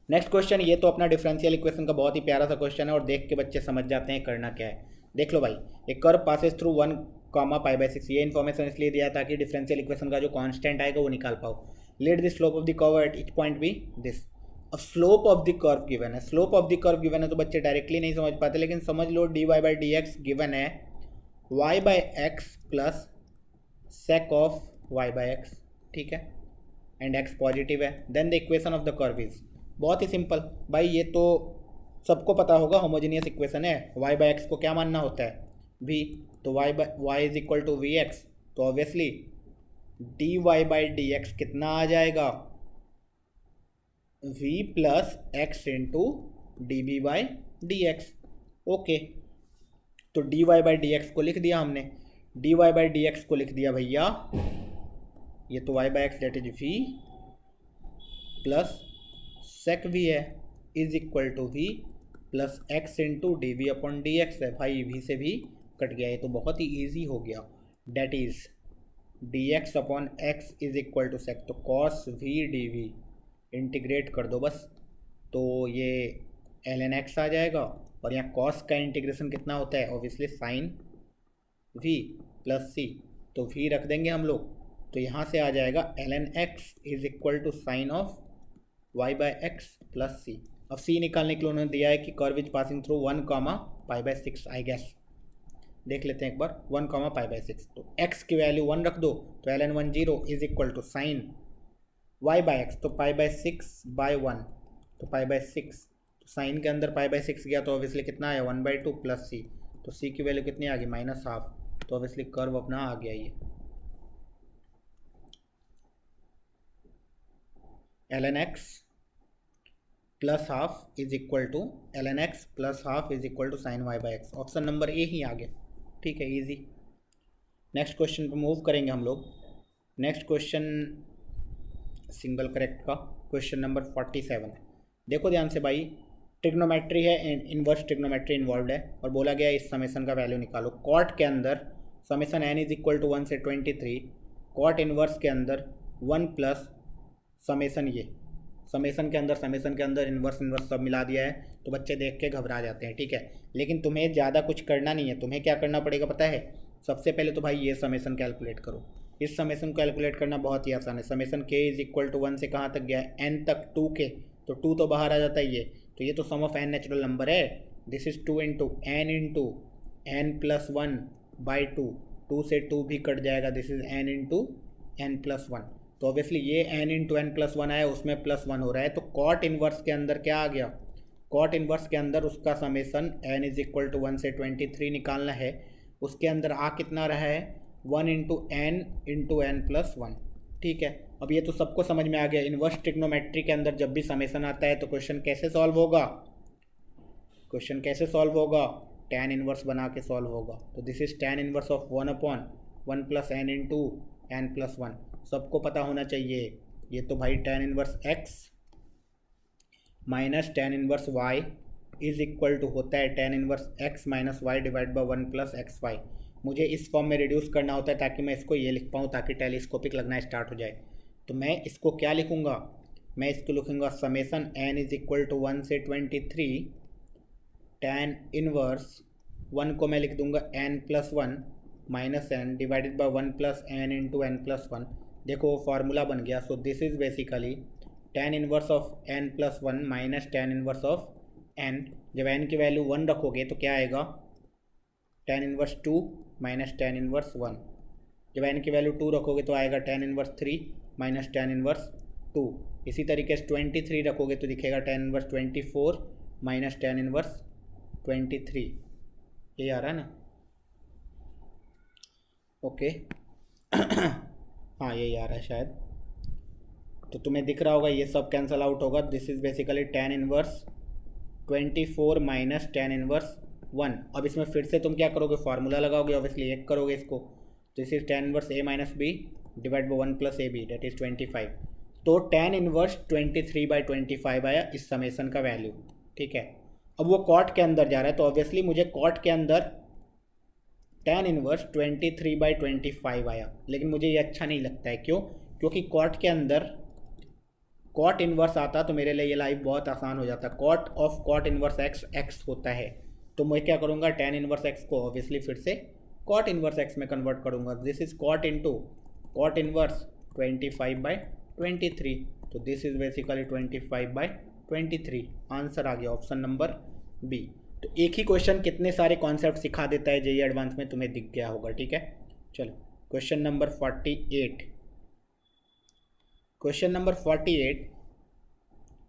नेक्स्ट क्वेश्चन, ये तो अपना डिफरेंशियल इक्वेशन का बहुत ही प्यारा सा क्वेश्चन है और देख के बच्चे समझ जाते हैं करना क्या है। देख लो भाई, एक curve passes through 1, pi by 6, ये इन्फॉर्मेशन इसलिए दिया ताकि डिफरेंशियल इक्वेशन का जो कांस्टेंट आएगा वो निकाल पाओ। Let the slope of the curve at each point be this. अब slope of the curve given है, slope of the curve given है तो बच्चे डायरेक्टली नहीं समझ पाते, लेकिन समझ लो dy by d x given है y by x plus sec of y by x. ठीक है, एंड x पॉजिटिव है, then the equation of the curve is, बहुत ही सिंपल भाई, ये तो सबको पता होगा, होमोजेनियस इक्वेशन है। y बाई एक्स को क्या मानना होता है, v, तो y is equal to v x, तो obviously dy by d x कितना आ जाएगा, v plus x into d v by d x. Okay, तो dy बाई डी एक्स को लिख दिया हमने, dy बाई डी एक्स को लिख दिया भैया, ये तो y by x that is v plus sec v है is equal to v plus x into d v upon d x है। भाई v से भी कट गया, ये तो बहुत ही ईजी हो गया, that is d x upon x is equal to sec, तो cos v d v integrate कर दो बस, तो ये ln x आ जाएगा, और यहाँ कॉस का इंटीग्रेशन कितना होता है, obviously sine v plus c, तो v रख देंगे हम लोग, तो यहाँ से आ जाएगा ln x is equal to sine of y by x plus c। अब c निकालने के लिए उन्होंने दिया है कि curve is passing through 1, pi by 6, I guess देख लेते हैं एक बार, 1, पाई बाई 6, तो x की वैल्यू 1 रख दो, तो ln 1 0 is equal to sine y by x, तो पाई बाई 6 बाई 1 तो π/6, तो साइन के अंदर π/6 गया तो ऑब्वियसली कितना आया 1/2 प्लस सी, तो सी की वैल्यू कितनी आ गई -½ तो ऑब्वियसली कर्व अपना आ गया ये ln x plus half is equal to ln x plus half is equal to sine y/x। Option number a ही आ गया, ठीक है, इजी। नेक्स्ट क्वेश्चन पे मूव करेंगे हम लोग। नेक्स्ट क्वेश्चन सिंगल करेक्ट का क्वेश्चन नंबर 47। देखो ध्यान से भाई, ट्रिग्नोमेट्री है, इनवर्स ट्रिग्नोमेट्री इन्वॉल्व है और बोला गया इस समेसन का वैल्यू निकालो। कॉट के अंदर summation n is equal to 1 से 23, कॉट इनवर्स के अंदर 1 प्लस समेसन, ये समेसन के अंदर इनवर्स सब मिला दिया है तो बच्चे देख के घबरा जाते हैं, ठीक है। लेकिन तुम्हें ज़्यादा कुछ करना नहीं है, तुम्हें क्या करना पड़ेगा पता है? सबसे पहले तो भाई ये समेसन कैलकुलेट करो। इस समेसन को कैलकुलेट करना बहुत ही आसान है। Summation k is equal to 1 से कहाँ तक गया है? n तक 2k, तो 2 तो बाहर आ जाता है ये, तो ये तो सम ऑफ n नेचुरल नंबर है। This is 2 into n plus 1/2, 2 से 2 भी कट जाएगा, this is n into n plus 1। तो ऑब्वियसली ये n इंटू n प्लस 1 आया, उसमें प्लस 1 हो रहा है, तो कॉट इनवर्स के अंदर क्या आ गया? कॉट इनवर्स के अंदर उसका summation n is equal to 1 से 23 निकालना है। उसके अंदर आ कितना रहा है? 1 इंटू n प्लस 1, ठीक है। अब ये तो सबको समझ में आ गया। इनवर्स ट्रिग्नोमेट्री के अंदर जब भी समेसन आता है तो क्वेश्चन कैसे सॉल्व होगा? क्वेश्चन कैसे सॉल्व होगा? tan इनवर्स बना के सॉल्व होगा। तो this is tan inverse of 1/1 plus n into n plus 1, सबको पता होना चाहिए। ये तो भाई tan inverse x minus tan inverse y is equal to होता है tan inverse x minus y divide by 1 plus x y. मुझे इस फॉर्म में रिड्यूस करना होता है ताकि मैं इसको ये लिख पाऊँ, ताकि टेलीस्कोपिक लगना स्टार्ट हो जाए। तो मैं इसको क्या लिखूँगा? मैं इसको लिखूँगा summation n is equal to 1 से 23 tan इनवर्स 1 को मैं लिख दूँगा n plus 1 minus n divided by 1 plus n into n plus 1। देखो वो फार्मूला बन गया। सो this is basically tan inverse of n plus 1 minus tan inverse of n। जब n की वैल्यू 1 रखोगे तो क्या आएगा? tan inverse 2 minus tan inverse 1। जब n की वैल्यू 2 रखोगे तो आएगा tan inverse 3 minus tan inverse 2। इसी तरीके से 23 रखोगे तो दिखेगा tan inverse 24 minus tan inverse 23। ये आ रहा है ना? ओके हाँ यही आ रहा है शायद। तो तुम्हें दिख रहा होगा ये सब कैंसल आउट होगा। This is basically tan inverse 24 minus tan inverse 1। अब इसमें फिर से तुम क्या करोगे? फार्मूला लगाओगे, ऑब्वियसली एक करोगे इसको। This is tan inverse a minus b divide by 1 plus a b, that is 25। तो tan इनवर्स 23/25 आया इस समेसन का वैल्यू, ठीक है। अब वो कॉट के अंदर जा रहा है तो ऑब्वियसली मुझे कॉट के अंदर tan इनवर्स 23/25 आया, लेकिन मुझे ये अच्छा नहीं लगता है। क्यों? क्योंकि कॉट के अंदर कॉट इनवर्स आता तो मेरे लिए ये लाइफ बहुत आसान हो जाता। Cot of cot inverse x होता है, तो मैं क्या करूँगा? tan इनवर्स x को ऑब्वियसली फिर से कॉट इनवर्स x में कन्वर्ट करूँगा। This is cot into cot inverse 25/23, तो दिस इज बेसिकली 25/23। आंसर आ गया ऑप्शन नंबर बी। तो एक ही क्वेश्चन कितने सारे कॉन्सेप्ट सिखा देता है जेईई एडवांस में, तुम्हें दिख गया होगा, ठीक है। चलो question number 48। Question number 48,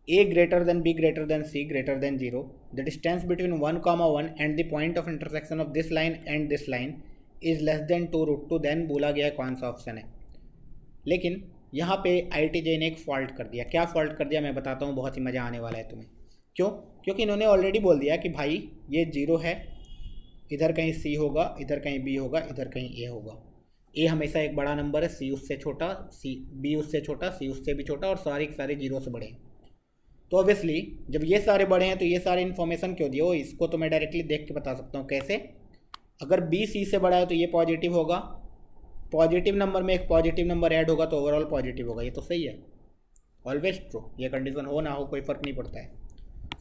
a greater than b greater than c greater than 0, the distance between 1, 1 and the point of intersection of this line and this line is less than 2√2, then बोला गया है कौन सा option है। लेकिन यहाँ पे IITJEE ने एक फॉल्ट कर दिया। क्या फॉल्ट कर दिया मैं बताता हूँ, बहुत ही मज़ा आने वाला है तुम्हें। क्यों? क्योंकि इन्होंने ऑलरेडी बोल दिया कि भाई ये 0 है, इधर कहीं c होगा, इधर कहीं b होगा, इधर कहीं a होगा। a हमेशा एक बड़ा नंबर है, c उससे छोटा, b उससे छोटा, c उससे भी छोटा और सारे 0 से बड़े हैं। तो ऑब्वियसली जब ये सारे बड़े हैं तो ये सारे इन्फॉर्मेशन क्यों दिए हो? इसको तो मैं डायरेक्टली देख के बता सकता हूँ। कैसे? अगर b c से बड़ा है तो ये पॉजिटिव होगा, पॉजिटिव नंबर में एक पॉजिटिव नंबर ऐड होगा तो ओवरऑल पॉजिटिव होगा। ये तो सही है, ऑलवेज ट्रू। ये कंडीशन हो ना हो कोई फ़र्क नहीं पड़ता है।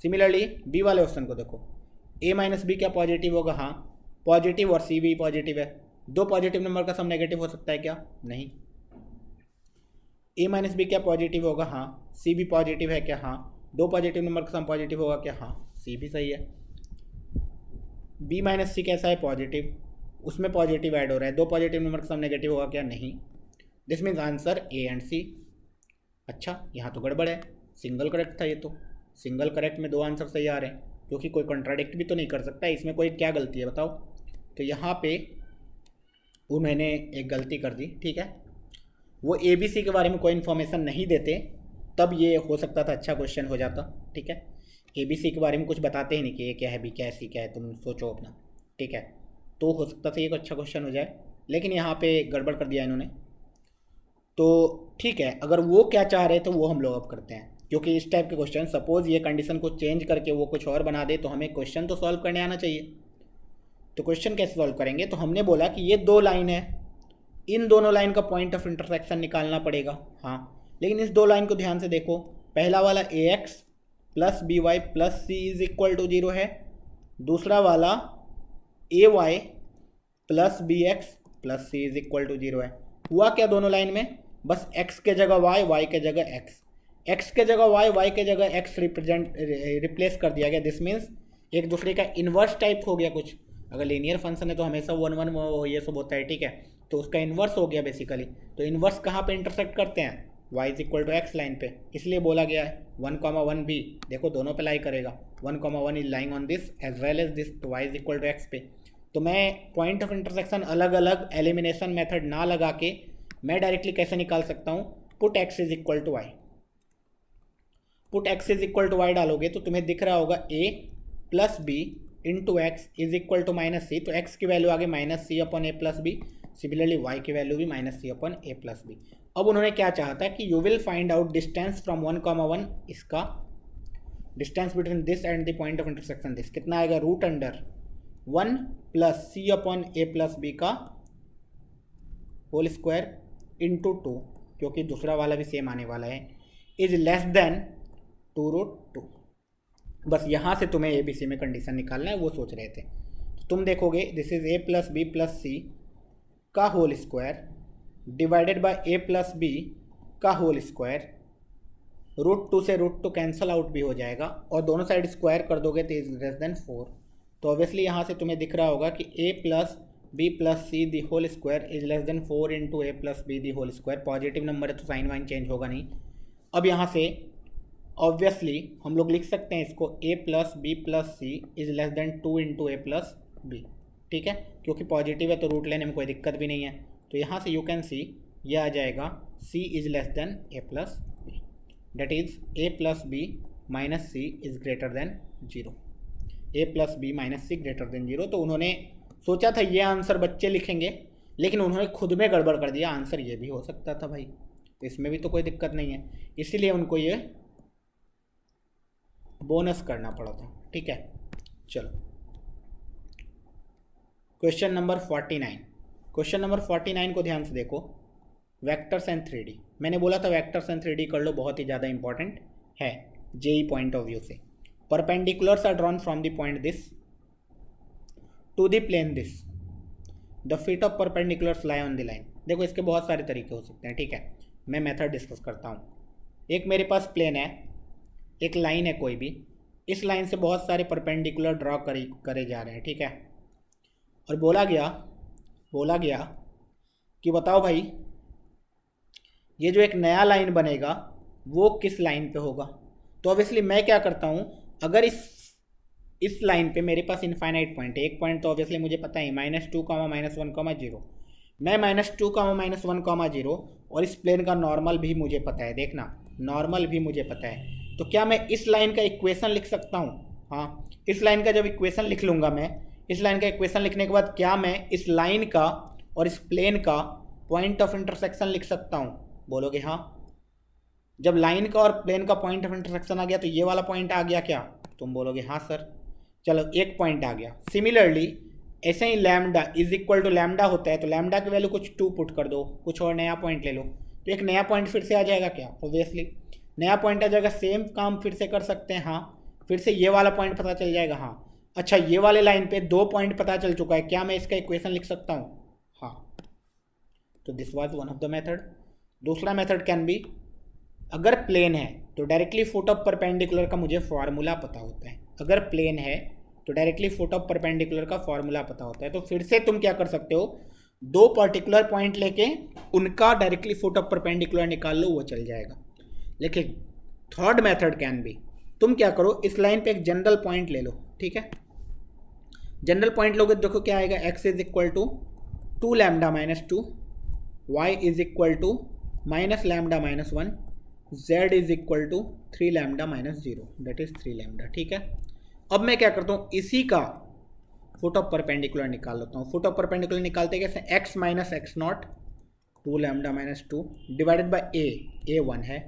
सिमिलरली बी वाले ऑप्शन को देखो, a माइनस बी क्या पॉजिटिव होगा? हाँ पॉजिटिव, और c भी पॉजिटिव है। दो पॉजिटिव नंबर का सम नेगेटिव हो सकता है क्या? नहीं। a माइनस बी क्या पॉजिटिव होगा? हाँ। c भी पॉजिटिव है क्या? हाँ। दो पॉजिटिव नंबर का सम पॉजिटिव होगा क्या? हाँ। c भी सही है। b माइनस सी कैसा है? पॉजिटिव, उसमें पॉजिटिव ऐड हो रहा है। दो पॉजिटिव नंबर का सम नेगेटिव होगा क्या? नहीं। This means answer a and c। अच्छा यहाँ तो गड़बड़ है, सिंगल करेक्ट था ये तो। सिंगल करेक्ट में 2 आंसर सही आ रहे हैं, क्योंकि कोई कॉन्ट्राडिक्ट भी तो नहीं कर सकता, इसमें कोई क्या गलती है बताओ। तो यहाँ पे वो मैंने एक गलती कर दी, ठीक है। वो ABC के बारे में कोई इन्फॉर्मेशन नहीं देते, तब ये हो सकता था अच्छा क्वेश्चन हो जाता, ठीक है। ABC के बारे में कुछ बताते ही नहीं कि ये क्या है, B क्या है, C क्या है, तुम सोचो अपना, ठीक है। तो हो सकता था ये अच्छा क्वेश्चन हो जाए, लेकिन यहाँ पे गड़बड़ कर दिया इन्होंने। तो ठीक है, अगर वो क्या चाह रहे तो वो हम लोग अब करते हैं, क्योंकि इस टाइप के क्वेश्चन, सपोज ये कंडीशन को चेंज करके वो कुछ और बना दे तो हमें क्वेश्चन तो सॉल्व करने आना चाहिए। तो क्वेश्चन कैसे सॉल्व करेंगे, तो हमने बोला कि ये 2 लाइन है, इन दोनों लाइन का पॉइंट ऑफ इंटरसेक्शन निकालना पड़ेगा। हाँ, लेकिन इस 2 लाइन को ध्यान से देखो, पहला वाला AX plus BY plus C is equal to 0 है, दूसरा वाला AY plus BX plus C is equal to 0 है। हुआ क्या दोनों लाइन में, बस x के जगह y के जगह x के जगह y के जगह x रिप्लेस कर दिया गया। दिस मीन्स एक दूसरे का इन्वर्स टाइप हो गया कुछ। अगर लीनियर फंक्शन है तो हमेशा 1 1 ये सब होता है, ठीक है। तो उसका इन्वर्स हो गया बेसिकली। तो इन्वर्स कहाँ पे इंटरसेक्ट करते हैं, y is equal to x line पे, इसलिए बोला गया है 1, 1 भी देखो दोनों पे लाई करेगा। 1, 1 is lying on this as well as this, तो y is equal to x पे। तो मैं पॉइंट ऑफ इंटरसेक्शन अलग अलग एलिमिनेशन मेथड ना लगा के मैं डायरेक्टली कैसे निकाल सकता हूँ, put x is equal to y। Put x is equal to y डालोगे तो तुम्हें दिख रहा होगा a plus b into x is equal to minus c. तो x की वैल्यू आ गई minus c upon a plus b, similarly y की वैल्यू भी minus c upon a plus b. अब उन्होंने क्या चाहा था कि you will find out distance from 1, 1, इसका distance between this and the point of intersection this कितना आएगा, root under 1 plus C upon a plus b का होल स्क्वायर इंटू 2, क्योंकि दूसरा वाला भी सेम आने वाला है, इज लेस देन 2√2। बस यहाँ से तुम्हें ABC में कंडीशन निकालना है, वो सोच रहे थे। तो तुम देखोगे this is a plus b plus c का whole square divided by a plus b का होल स्क्वायर, √2 से √2 कैंसल आउट भी हो जाएगा, और दोनों साइड स्क्वायर कर दोगे तो इज लेस देन 4। तो ऑब्वियसली यहाँ से तुम्हें दिख रहा होगा कि a plus b plus c the whole square is less than 4 into a plus b the whole square. Positive number है तो साइन वाइन चेंज होगा नहीं। अब यहाँ से ऑब्वियसली हम लोग लिख सकते हैं इसको a plus b plus c is less than 2 into a plus b, ठीक है, क्योंकि पॉजिटिव है तो रूट लेने में कोई दिक्कत भी नहीं है। तो यहाँ से यू कैन सी ये आ जाएगा c is less than a plus b, that is a plus b minus c is greater than 0, a plus b minus c greater than 0। तो उन्होंने सोचा था ये आंसर बच्चे लिखेंगे, लेकिन उन्होंने खुद में गड़बड़ कर दिया, आंसर ये भी हो सकता था भाई, इसमें भी तो कोई दिक्कत नहीं है, इसीलिए उनको ये बोनस करना पड़ा था, ठीक है। चलो क्वेश्चन नंबर 49, क्वेश्चन नंबर 49 को ध्यान से देखो, वेक्टर्स एंड 3D। मैंने बोला था वेक्टर्स एंड 3D कर लो, बहुत ही ज़्यादा इंपॉर्टेंट है जेई पॉइंट ऑफ व्यू से। Perpendiculars are drawn from the point this to the plane this, the feet of perpendiculars lie on the line. देखो इसके बहुत सारे तरीके हो सकते हैं, ठीक है, मैं मेथड डिस्कस करता हूँ। एक मेरे पास प्लेन है, एक लाइन है कोई भी, इस लाइन से बहुत सारे परपेंडिकुलर ड्रॉ करे जा रहे हैं, ठीक है। और बोला गया कि बताओ भाई ये जो एक नया लाइन बनेगा वो किस लाइन पे होगा। तो ऑब्वियसली मैं क्या करता हूँ, अगर इस लाइन पे मेरे पास इनफाइनाइट पॉइंट है, एक पॉइंट तो ऑब्वियसली मुझे पता है -2, -1, 0, मैं -2, -1, 0 और इस प्लेन का नॉर्मल भी मुझे पता है, देखना नॉर्मल भी मुझे पता है। तो क्या मैं इस लाइन का इक्वेशन लिख सकता हूँ? हाँ, इस लाइन का जब इक्वेशन लिख लूँगा मैं, इस लाइन का इक्वेशन लिखने के बाद क्या मैं इस लाइन का और इस प्लेन का पॉइंट ऑफ इंटरसेक्शन लिख सकता हूँ? बोलोगे हाँ। जब लाइन का और प्लेन का पॉइंट ऑफ इंटरसेक्शन आ गया तो ये वाला पॉइंट आ गया क्या? तुम बोलोगे हाँ सर। चलो एक पॉइंट आ गया। सिमिलरली ऐसे ही lambda is equal to lambda होता है, तो लैम्डा की वैल्यू कुछ 2 पुट कर दो, कुछ और नया पॉइंट ले लो, तो एक नया पॉइंट फिर से आ जाएगा क्या? ऑब्वियसली नया पॉइंट आ जाएगा, सेम काम फिर से कर सकते हैं। हाँ, फिर से ये वाला पॉइंट पता चल जाएगा। हाँ अच्छा, ये वाले लाइन पे 2 पॉइंट पता चल चुका है, क्या मैं इसका इक्वेशन लिख सकता हूँ? हाँ। तो this was one of the method. दूसरा मेथड कैन बी, अगर प्लेन है तो डायरेक्टली फुट ऑफ परपेंडिकुलर का मुझे फॉर्मूला पता होता है। अगर प्लेन है तो डायरेक्टली फुट ऑफ परपेंडिकुलर का फॉर्मूला पता होता है। तो फिर से तुम क्या कर सकते हो, 2 पर्टिकुलर पॉइंट लेके उनका डायरेक्टली फुट ऑफ परपेंडिकुलर निकाल लो, वो चल जाएगा। लेकिन थर्ड मेथड कैन बी, तुम क्या करो, इस लाइन पे एक जनरल पॉइंट ले लो, ठीक है। जनरल पॉइंट लोगे तो देखो क्या आएगा, x is equal to 2 lambda minus 2, y is equal to minus lambda minus 1, z is equal to 3 lambda minus 0, that is 3 lambda, ठीक है। अब मैं क्या करता हूँ, इसी का फुट ऑफ परपेंडिकुलर निकाल लेता हूँ। फुट ऑफ परपेंडिकुलर निकालते कैसे, x minus x naught 2 lambda minus 2 divided by a 1 है,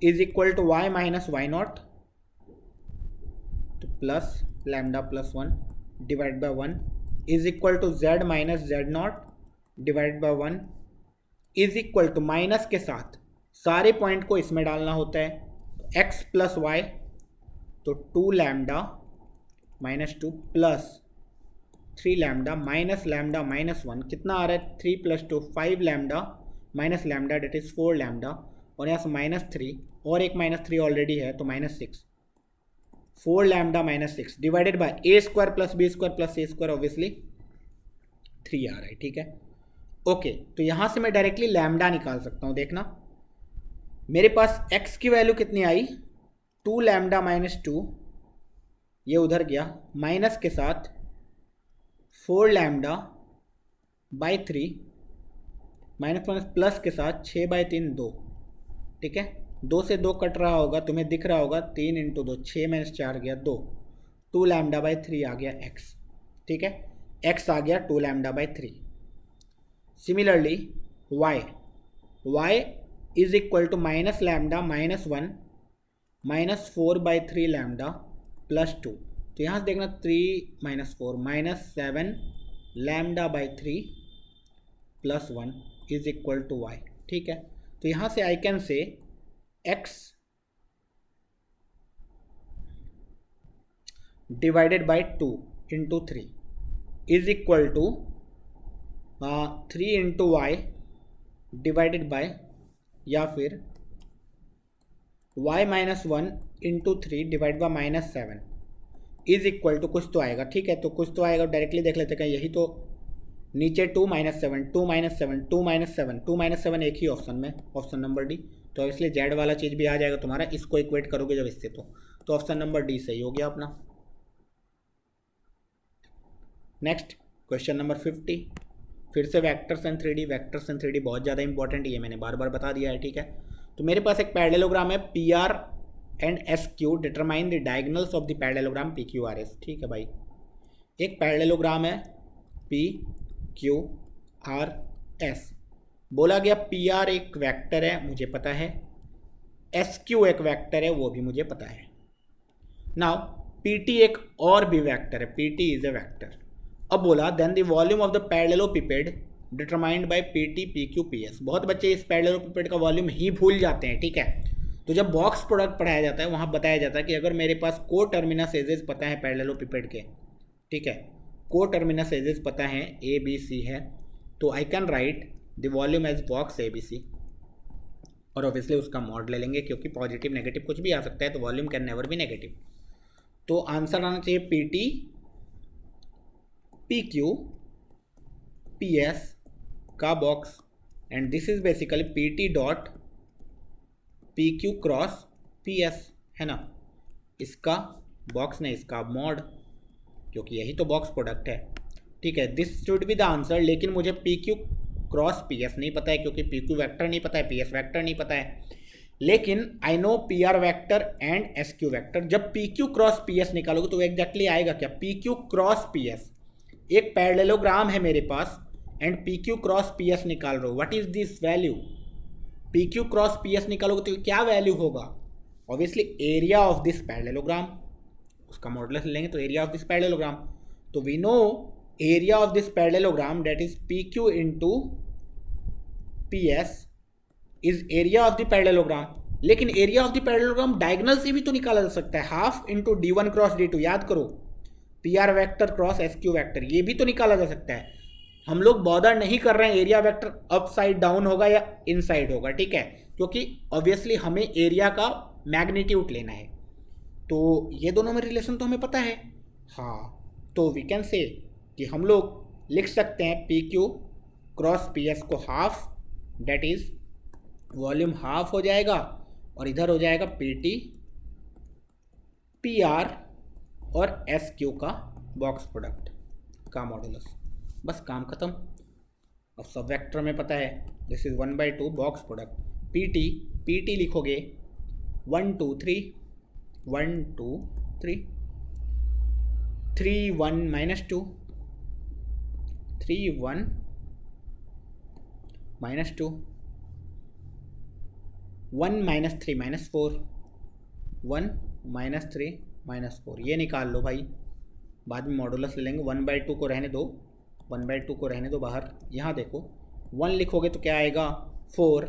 is equal to y minus y naught तो plus lambda plus 1 divide by 1 is equal to z minus z naught divide by 1 is equal to minus के साथ सारे point को इसमें डालना होता है, x प्लस वाई तो 2 lambda minus 2 plus 3 lambda minus 1 कितना आ रहा है, 3 plus 2 5 lambda minus lambda that is 4 lambda, और यहाँ से माइनस 3 और एक माइनस 3 ऑलरेडी है तो minus 6, 4 lambda minus 6 divided by a square plus b square plus c square obviously 3 आ रहा है, ठीक है। ओके, तो यहाँ से मैं डायरेक्टली लैम्डा निकाल सकता हूँ। देखना मेरे पास x की वैल्यू कितनी आई, 2 लैम्डा माइनस 2, ये उधर गया माइनस के साथ 4 lambda by 3 minus minus plus के साथ 6 बाई 3 2, ठीक है। 2 से 2 कट रहा होगा, तुम्हें दिख रहा होगा, 3 इंटू 2 6 माइनस 4 गया 2, 2 लैम्डा बाई 3 आ गया x, ठीक है। x आ गया 2 lambda by 3। Similarly y is equal to minus lambda minus 1 minus 4 by 3 lambda plus 2, तो यहाँ से देखना 3 minus 4 minus 7 lambda by 3 plus 1 is equal to y, ठीक है। तो यहाँ से I can say x divided by 2 into 3 is equal to 3 into y divided by, या फिर y minus 1 into 3 divide by minus 7 is equal to कुछ तो आएगा, ठीक है। तो कुछ तो आएगा, डायरेक्टली देख लेते हैं, यही तो नीचे 2 माइनस 7 2 माइनस 7 2 माइनस 7 2 माइनस 7 एक ही ऑप्शन में, ऑप्शन नंबर डी, तो इसलिए जेड वाला चीज़ भी आ जाएगा तुम्हारा, इसको इक्वेट करोगे जब इससे तो ऑप्शन नंबर डी सही हो गया अपना। नेक्स्ट क्वेश्चन नंबर 50, फिर से vectors and 3D। Vectors and 3D बहुत ज़्यादा इंपॉर्टेंट, ये मैंने बार बार बता दिया है, ठीक है। तो मेरे पास एक पैरेललोग्राम है PR and SQ, determine the diagonals of the parallelogram PQRS, ठीक है भाई। एक पैरेललोग्राम है PQRS, बोला गया PR एक वेक्टर है, मुझे पता है, SQ एक वेक्टर है, वो भी मुझे पता है। नाउ PT एक और भी वेक्टर है, PT इज ए वेक्टर। अब बोला then the volume of the parallelepiped determined by PT PQ PS। बहुत बच्चे इस पैरेललोपिपेड का वॉल्यूम ही भूल जाते हैं, ठीक है। तो जब बॉक्स प्रोडक्ट पढ़ाया जाता है वहाँ बताया जाता है कि अगर मेरे पास को टर्मिनस एजेस पता है पैरेललोपिपेड के, ठीक है, को टर्मिनस एजेस पता है ABC है, तो I can write the volume as box ABC, और ऑब्वियसली उसका मॉड ले लेंगे क्योंकि पॉजिटिव नेगेटिव कुछ भी आ सकता है, तो volume can never be negative. तो आंसर आना चाहिए PT PQ PS का box, and this is basically PT dot PQ cross PS, है ना, इसका बॉक्स नहीं, इसका मॉड, क्योंकि यही तो बॉक्स प्रोडक्ट है, ठीक है। This should be the answer, लेकिन मुझे PQ क्रॉस PS नहीं पता है क्योंकि PQ वेक्टर नहीं पता है, PS वेक्टर नहीं पता है, लेकिन I know PR vector and SQ vector. जब PQ क्रॉस PS निकालोगे तो एग्जैक्टली आएगा क्या, PQ क्रॉस PS, एक पैरेललोग्राम है मेरे पास एंड PQ क्रॉस PS निकाल रहे हो, what is this value, PQ cross PS निकालोगे तो क्या वैल्यू होगा, obviously area of this parallelogram, उसका मॉडुलस लेंगे तो एरिया ऑफ दिस पैरेललोग्राम। तो we know area of this parallelogram that is PQ into PS is area of the parallelogram, लेकिन area of the parallelogram diagonal से भी तो निकाला जा सकता है, half into D1 cross D2, याद करो, PR vector cross SQ vector, ये भी तो निकाला जा सकता है। हम लोग बॉदर नहीं कर रहे हैं area vector up side down होगा या इनसाइड होगा, ठीक है, क्योंकि ऑब्वियसली हमें एरिया का मैग्नीट्यूड लेना है, तो ये दोनों में रिलेशन तो हमें पता है। हाँ, तो वी कैन से कि हम लोग लिख सकते हैं PQ क्रॉस PS को half, that is volume half हो जाएगा, और इधर हो जाएगा PT पी आर और एस क्यू का बॉक्स प्रोडक्ट का मॉडुलस, बस काम खत्म। अब सब वेक्टर में पता है this is 1/2 box product. P T लिखोगे 1 2 3 1 2 3 3 1 -2 3 1 -2 1 -3 -4 1 -3 -4, ये निकाल लो भाई, बाद में मॉडुलस ले लेंगे। 1/2 को रहने दो, 1/2 को रहने दो बाहर। यहाँ देखो 1 लिखोगे तो क्या आएगा 4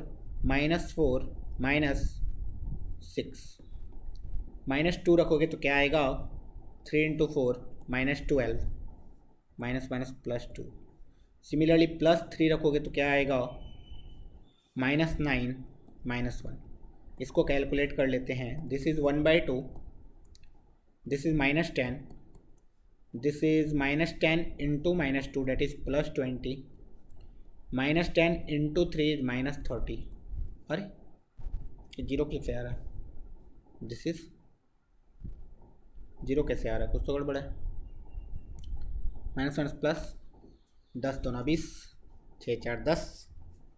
-4 -6, -2 रखोगे तो क्या आएगा 3 × 4 -12 +2। सिमिलरली +3 रखोगे तो क्या आएगा -9 -1। इसको कैलकुलेट कर लेते हैं। This is 1/2, this is -10, this is -10 × -2 that is +20, -10 × 3 is -30। अरे ये जीरो कैसे आ रहा है, दिस इज जीरो कैसे आ रहा है, कुछ तो गड़बड़ है। -1 प्लस 10 2 9 20, 6 4 10,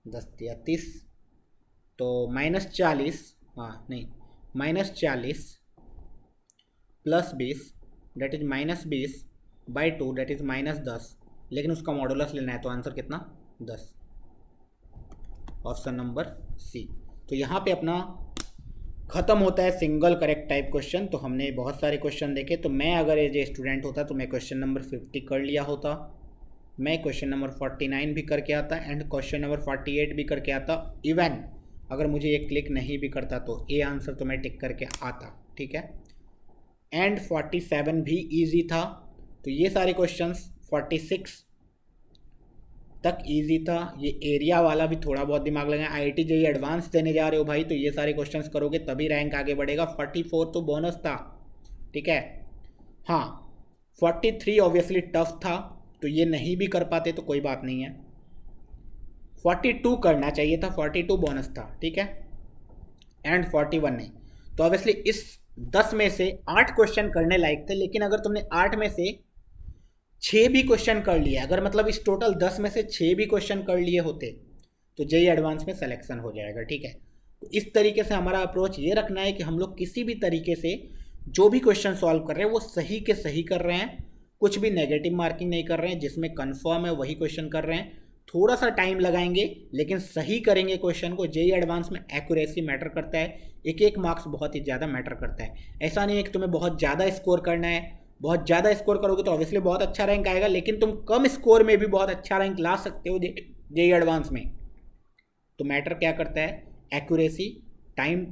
10 3 30, तो -40, हाँ नहीं -40 + 20 डेट इज -20/2 डेट इज -10, लेकिन उसका मॉडुलस लेना है तो आंसर कितना 10, ऑप्शन नंबर सी। तो यहाँ पे अपना ख़त्म होता है सिंगल करेक्ट टाइप क्वेश्चन। तो हमने बहुत सारे क्वेश्चन देखे, तो मैं अगर एज ए स्टूडेंट होता तो मैं क्वेश्चन नंबर 50 कर लिया होता, मैं क्वेश्चन नंबर 49 भी करके आता एंड क्वेश्चन नंबर 48 भी करके आता। इवन अगर मुझे ये क्लिक नहीं भी करता तो ए आंसर तो मैं टिक करके आता, ठीक है। एंड 47 भी इजी था। तो ये सारे क्वेश्चंस 46 तक इजी था। ये एरिया वाला भी थोड़ा बहुत दिमाग लगाएं, IIT JEE एडवांस देने जा रहे हो भाई तो ये सारे क्वेश्चंस करोगे तभी रैंक आगे बढ़ेगा। 44 तो बोनस था, ठीक है। हाँ 43 ऑब्वियसली टफ था, तो ये नहीं भी कर पाते तो कोई बात नहीं है। 42 करना चाहिए था, 42 बोनस था, ठीक है, एंड 41 नहीं। तो ऑब्वियसली इस 10 में से 8 क्वेश्चन करने लायक थे, लेकिन अगर तुमने 8 में से 6 भी क्वेश्चन कर लिए, अगर मतलब इस टोटल 10 में से 6 भी क्वेश्चन कर लिए होते तो JEE एडवांस में सिलेक्शन हो जाएगा, ठीक है। तो इस तरीके से हमारा अप्रोच ये रखना है कि हम लोग किसी भी तरीके से जो भी क्वेश्चन सॉल्व कर रहे हैं वो सही के सही कर रहे हैं, कुछ भी नेगेटिव मार्किंग नहीं कर रहे हैं, जिसमें कन्फर्म है वही क्वेश्चन कर रहे हैं। थोड़ा सा टाइम लगाएंगे लेकिन सही करेंगे क्वेश्चन को। JEE एडवांस में एक्यूरेसी मैटर करता है, एक एक मार्क्स बहुत ही ज़्यादा मैटर करता है। ऐसा नहीं है कि तुम्हें बहुत ज़्यादा स्कोर करना है, बहुत ज़्यादा स्कोर करोगे तो ऑब्वियसली बहुत अच्छा रैंक आएगा, लेकिन तुम कम स्कोर में भी बहुत अच्छा रैंक ला सकते हो JEE एडवांस में। तो मैटर क्या करता है, एक्यूरेसी, टाइम।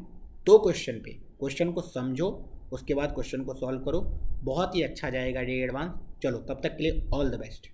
दो क्वेश्चन पे, क्वेश्चन को समझो उसके बाद क्वेश्चन को सॉल्व करो, बहुत ही अच्छा जाएगा JEE एडवांस। चलो तब तक के लिए ऑल द बेस्ट।